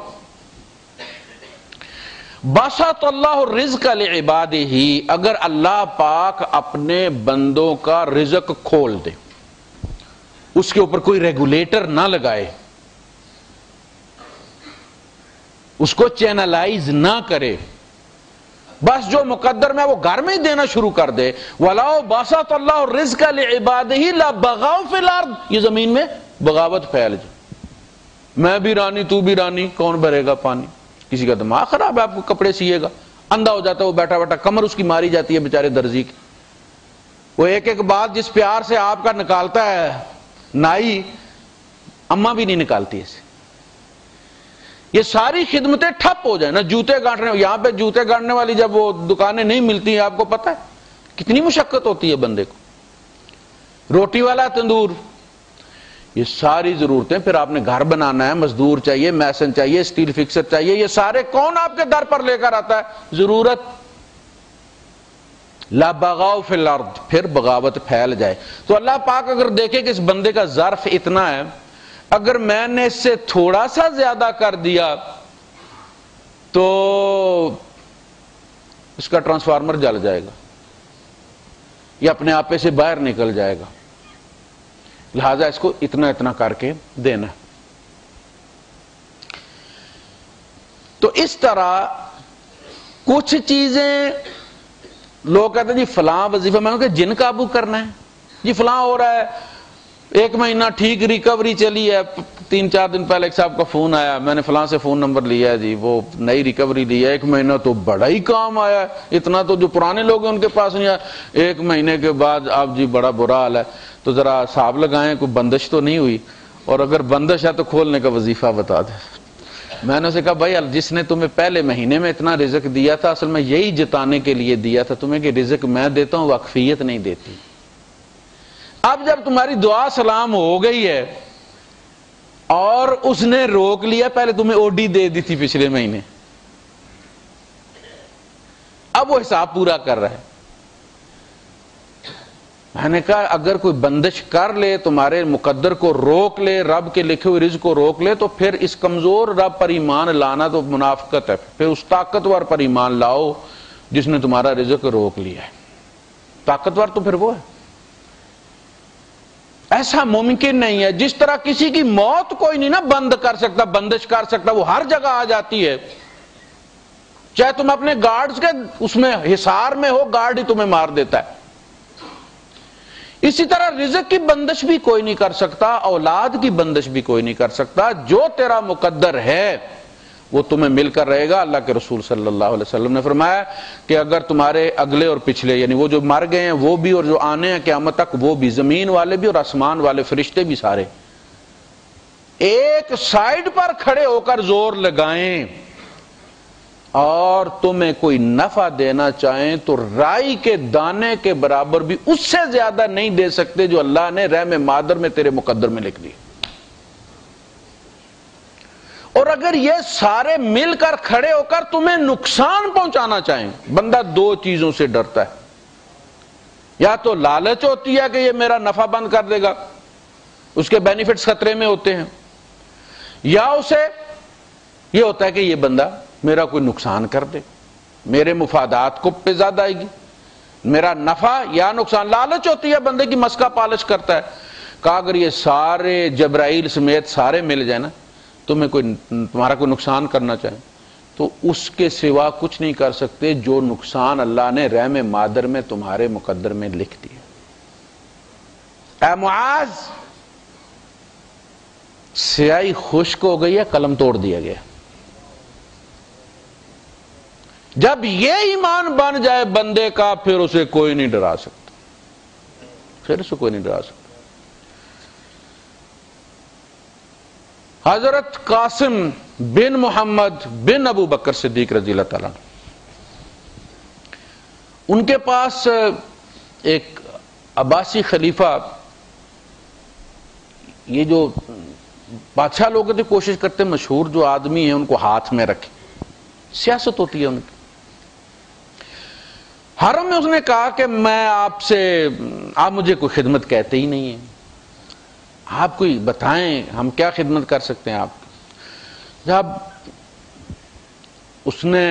بَسَطَ اللَّهُ الرِّزْقَ لِعِبَادِهِ، اگر اللہ پاک اپنے بندوں کا رزق کھول دے، اس کے اوپر کوئی ریگولیٹر نہ لگائے، اس کو چینلائز نہ کرے، بس جو مقدر میں وہ گھر میں ہی دینا شروع کر دے، وَلَوْ بَسَطَ اللَّهُ الرِّزْقَ لِعِبَادِهِ لَبَغَوْا فِي الْأَرْضِ، یہ زمین میں بغاوت پھیل جائے، میں بھی رانی تو بھی رانی، کون بھرے گا پانی؟ کسی کا دماغ خراب ہے، آپ کو کپڑے سیے گا، اندھا ہو جاتا ہے وہ بیٹھا بیٹھا، کمر اس کی ماری جاتی ہے بیچارے درزی کی، وہ ایک ایک بات جس پیار سے آپ کا نکالتا ہے نائی، اماں بھی نہیں نکالتی اسے، یہ ساری خدمتیں ٹھپ ہو جائیں نا، جوتے گانٹنے، یہاں پہ جوتے گانٹنے والی جب وہ دکانیں نہیں ملتی ہیں، آپ کو پتہ ہے کتنی مشقت ہوتی ہے بندے کو، روٹی والا تندور، یہ ساری ضرورتیں، پھر آپ نے گھر بنانا ہے، مزدور چاہیے، میسن چاہیے، اسٹیل فکسر چاہیے، یہ سارے کون آپ کے در پر لے کر آتا ہے؟ ضرورت۔ لا بغاؤ فی الارض، پھر بغاوت پھیل جائے، تو اللہ پاک اگر دیکھے کہ اس بندے کا ظرف اتنا ہے، اگر میں نے اس سے تھوڑا سا زیادہ کر دیا تو اس کا ٹرانسفارمر جل جائے گا یا اپنے آپے سے باہر نکل جائے گا، لہذا اس کو اتنا اتنا کر کے دینا۔ تو اس طرح کچھ چیزیں لوگ کہتے ہیں جی فلاں وظیفہ میں نے کہا جن قابو کرنا ہے، جی فلاں ہو رہا ہے، 1 مہینہ ٹھیک ریکوری چلی ہے، 3-4 دن پہلے ایک صاحب کا فون آیا، میں نے فلاں سے فون نمبر لیا ہے جی، وہ نئی ریکوری لی ہے، 1 مہینہ تو بڑا ہی کام آیا ہے، اتنا تو جو پرانے لوگ ہیں ان کے پاس نہیں آیا، 1 مہینے کے بعد اب جی بڑا برا حال ہے، تو ذرا حساب لگائیں کوئی بندش تو نہیں ہوئی، اور اگر بندش ہے تو کھولنے کا وظیفہ بتا دیں۔ میں نے اسے کہا بھائی جس نے تمہیں پہلے مہینے میں اتنا رزق دیا تھا اصل میں یہی جتانے کے لیے دیا تھا تمہیں کہ رزق میں دیتا ہوں، وقفیت نہیں دیتی۔ اب جب تمہاری دعا سلام ہو گئی ہے اور اس نے روک لیا، پہلے تمہیں اوڈی دے دی تھی پچھلے مہینے، اب وہ حساب پورا کر رہا ہے۔ میں نے کہا اگر کوئی بندش کر لے، تمہارے مقدر کو روک لے، رب کے لکھے ہوئے رزق کو روک لے، تو پھر اس کمزور رب پر ایمان لانا تو منافقت ہے، پھر اس طاقتور پر ایمان لاؤ جس نے تمہارا رزق روک لیا ہے۔ طاقتور تو پھر وہ ہے، ایسا ممکن نہیں ہے۔ جس طرح کسی کی موت کوئی نہیں نا بند کر سکتا، بندش کر سکتا، وہ ہر جگہ آ جاتی ہے، چاہے تم اپنے گارڈز کے اس میں حصار میں ہو، گارڈ ہی تمہیں مار دیتا ہے۔ اسی طرح رزق کی بندش بھی کوئی نہیں کر سکتا، اولاد کی بندش بھی کوئی نہیں کر سکتا، جو تیرا مقدر ہے وہ تمہیں مل کر رہے گا۔ اللہ کے رسول صلی اللہ علیہ وسلم نے فرمایا کہ اگر تمہارے اگلے اور پچھلے، یعنی وہ جو مر گئے ہیں وہ بھی اور جو آنے ہیں قیامت تک وہ بھی، زمین والے بھی اور آسمان والے فرشتے بھی، سارے ایک سائیڈ پر کھڑے ہو کر زور لگائیں اور تمہیں کوئی نفع دینا چاہیں تو رائی کے دانے کے برابر بھی اس سے زیادہ نہیں دے سکتے جو اللہ نے رحم مادر میں تیرے مقدر میں لکھ دی۔ اور اگر یہ سارے مل کر کھڑے ہو کر تمہیں نقصان پہنچانا چاہیں، بندہ 2 چیزوں سے ڈرتا ہے، یا تو لالچ ہوتی ہے کہ یہ میرا نفع بند کر دے گا، اس کے بینیفٹس خطرے میں ہوتے ہیں، یا اسے یہ ہوتا ہے کہ یہ بندہ میرا کوئی نقصان کر دے، میرے مفادات کو پہ زیادہ آئے گی، میرا نفع یا نقصان۔ لالچ ہوتی ہے، بندے کی مسکا پالش کرتا ہے۔ کہا اگر یہ سارے جبرائیل سمیت سارے مل جائیں نا، تمہارا کوئی نقصان کرنا چاہیں تو اس کے سوا کچھ نہیں کر سکتے جو نقصان اللہ نے رحم مادر میں تمہارے مقدر میں لکھ دیا۔ اے معاذ، سیاہی خشک ہو گئی ہے، قلم توڑ دیا گیا۔ جب یہ ایمان بن جائے بندے کا، پھر اسے کوئی نہیں ڈرا سکتا، پھر اسے کوئی نہیں ڈرا سکتا۔ حضرت قاسم بن محمد بن ابو بکر صدیق رضی اللہ تعالیٰ، ان کے پاس ایک عباسی خلیفہ، یہ جو بادشاہ لوگ تھے کوشش کرتے مشہور جو آدمی ہیں ان کو ہاتھ میں رکھے، سیاست ہوتی ہے ان کی۔ حرم میں اس نے کہا کہ میں آپ مجھے کوئی خدمت کہتے ہی نہیں ہیں، آپ کوئی بتائیں ہم کیا خدمت کر سکتے ہیں آپ کی۔ جب اس نے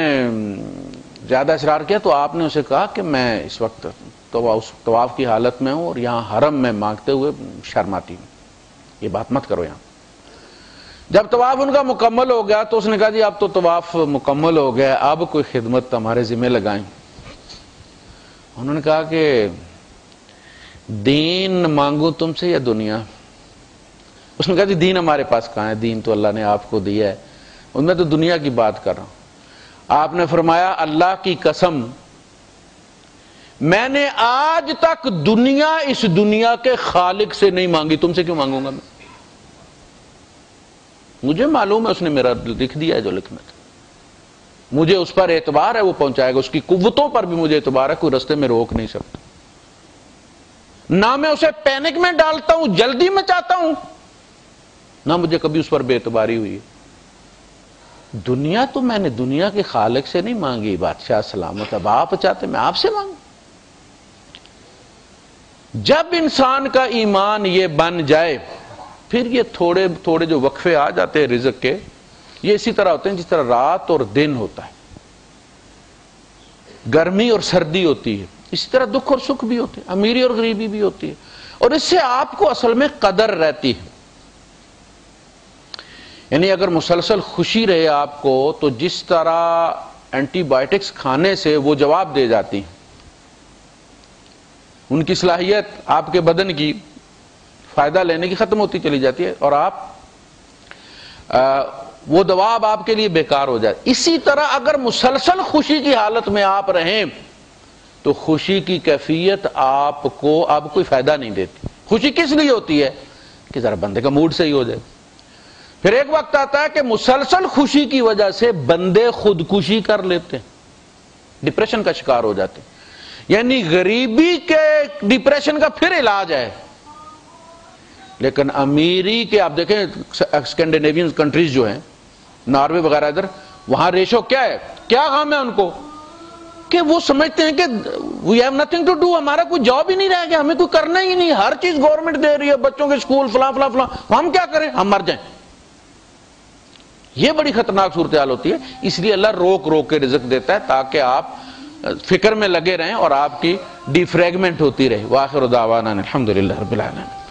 زیادہ اصرار کیا تو آپ نے اسے کہا کہ میں اس وقت طواف کی حالت میں ہوں اور یہاں حرم میں مانگتے ہوئے شرم آتی ہوں، یہ بات مت کرو یہاں۔ جب طواف ان کا مکمل ہو گیا تو اس نے کہا جی اب تو طواف مکمل ہو گیا، اب کوئی خدمت ہمارے ذمہ لگائیں۔ انہوں نے کہا کہ دین مانگوں تم سے یا دنیا؟ اس نے کہا جی دین ہمارے پاس کہاں ہے، دین تو اللہ نے آپ کو دیا ہے، ان میں تو دنیا کی بات کر رہا ہوں۔ آپ نے فرمایا اللہ کی قسم، میں نے آج تک دنیا اس دنیا کے خالق سے نہیں مانگی، تم سے کیوں مانگوں گا میں؟ مجھے معلوم ہے اس نے میرا لکھ دیا ہے جو لکھنا تھا، مجھے اس پر اعتبار ہے وہ پہنچائے گا، اس کی قوتوں پر بھی مجھے اعتبار ہے، کوئی رستے میں روک نہیں سکتا۔ نہ میں اسے پینک میں ڈالتا ہوں، جلدی میں چاہتا ہوں، نہ مجھے کبھی اس پر بے اعتباری ہوئی۔ دنیا تو میں نے دنیا کے خالق سے نہیں مانگی، بادشاہ سلامت، اب آپ چاہتے میں آپ سے مانگوں۔ جب انسان کا ایمان یہ بن جائے پھر یہ تھوڑے تھوڑے جو وقفے آ جاتے ہیں رزق کے، یہ اسی طرح ہوتے ہیں جس طرح رات اور دن ہوتا ہے، گرمی اور سردی ہوتی ہے، اسی طرح دکھ اور سکھ بھی ہوتے ہیں، امیری اور غریبی بھی ہوتی ہے، اور اس سے آپ کو اصل میں قدر رہتی ہے۔ یعنی اگر مسلسل خوشی رہے آپ کو تو جس طرح اینٹی بائیوٹکس کھانے سے وہ جواب دے جاتی ہیں، ان کی صلاحیت آپ کے بدن کی فائدہ لینے کی ختم ہوتی چلی جاتی ہے، اور آپ وہ دوا اب آپ کے لیے بیکار ہو جائے۔ اسی طرح اگر مسلسل خوشی کی حالت میں آپ رہیں تو خوشی کی کیفیت آپ کو اب کوئی فائدہ نہیں دیتی۔ خوشی کس لیے ہوتی ہے؟ کہ ذرا بندے کا موڈ صحیح ہو جائے۔ پھر ایک وقت آتا ہے کہ مسلسل خوشی کی وجہ سے بندے خودکشی کر لیتے ہیں، ڈپریشن کا شکار ہو جاتے ہیں۔ یعنی غریبی کے ڈپریشن کا پھر علاج ہے، لیکن امیری کے آپ دیکھیں اسکینڈینیوین کنٹریز جو ہیں، ناروے وغیرہ، ادھر وہاں ریشو کیا ہے، کیا غم ہے ان کو کہ وہ سمجھتے ہیں کہ we have nothing to do, ہمارا کوئی جاب ہی نہیں رہے گا، ہمیں کوئی کرنا ہی نہیں، ہر چیز گورنمنٹ دے رہی ہے، بچوں کے اسکول فلاں فلاں فلاں، ہم کیا کریں، ہم مر جائیں۔ یہ بڑی خطرناک صورتحال ہوتی ہے، اس لیے اللہ روک روک کے رزق دیتا ہے تاکہ آپ فکر میں لگے رہیں اور آپ کی ڈی فریگمنٹ ہوتی رہے۔ وآخر دعوانا الحمدللہ رب العالمین۔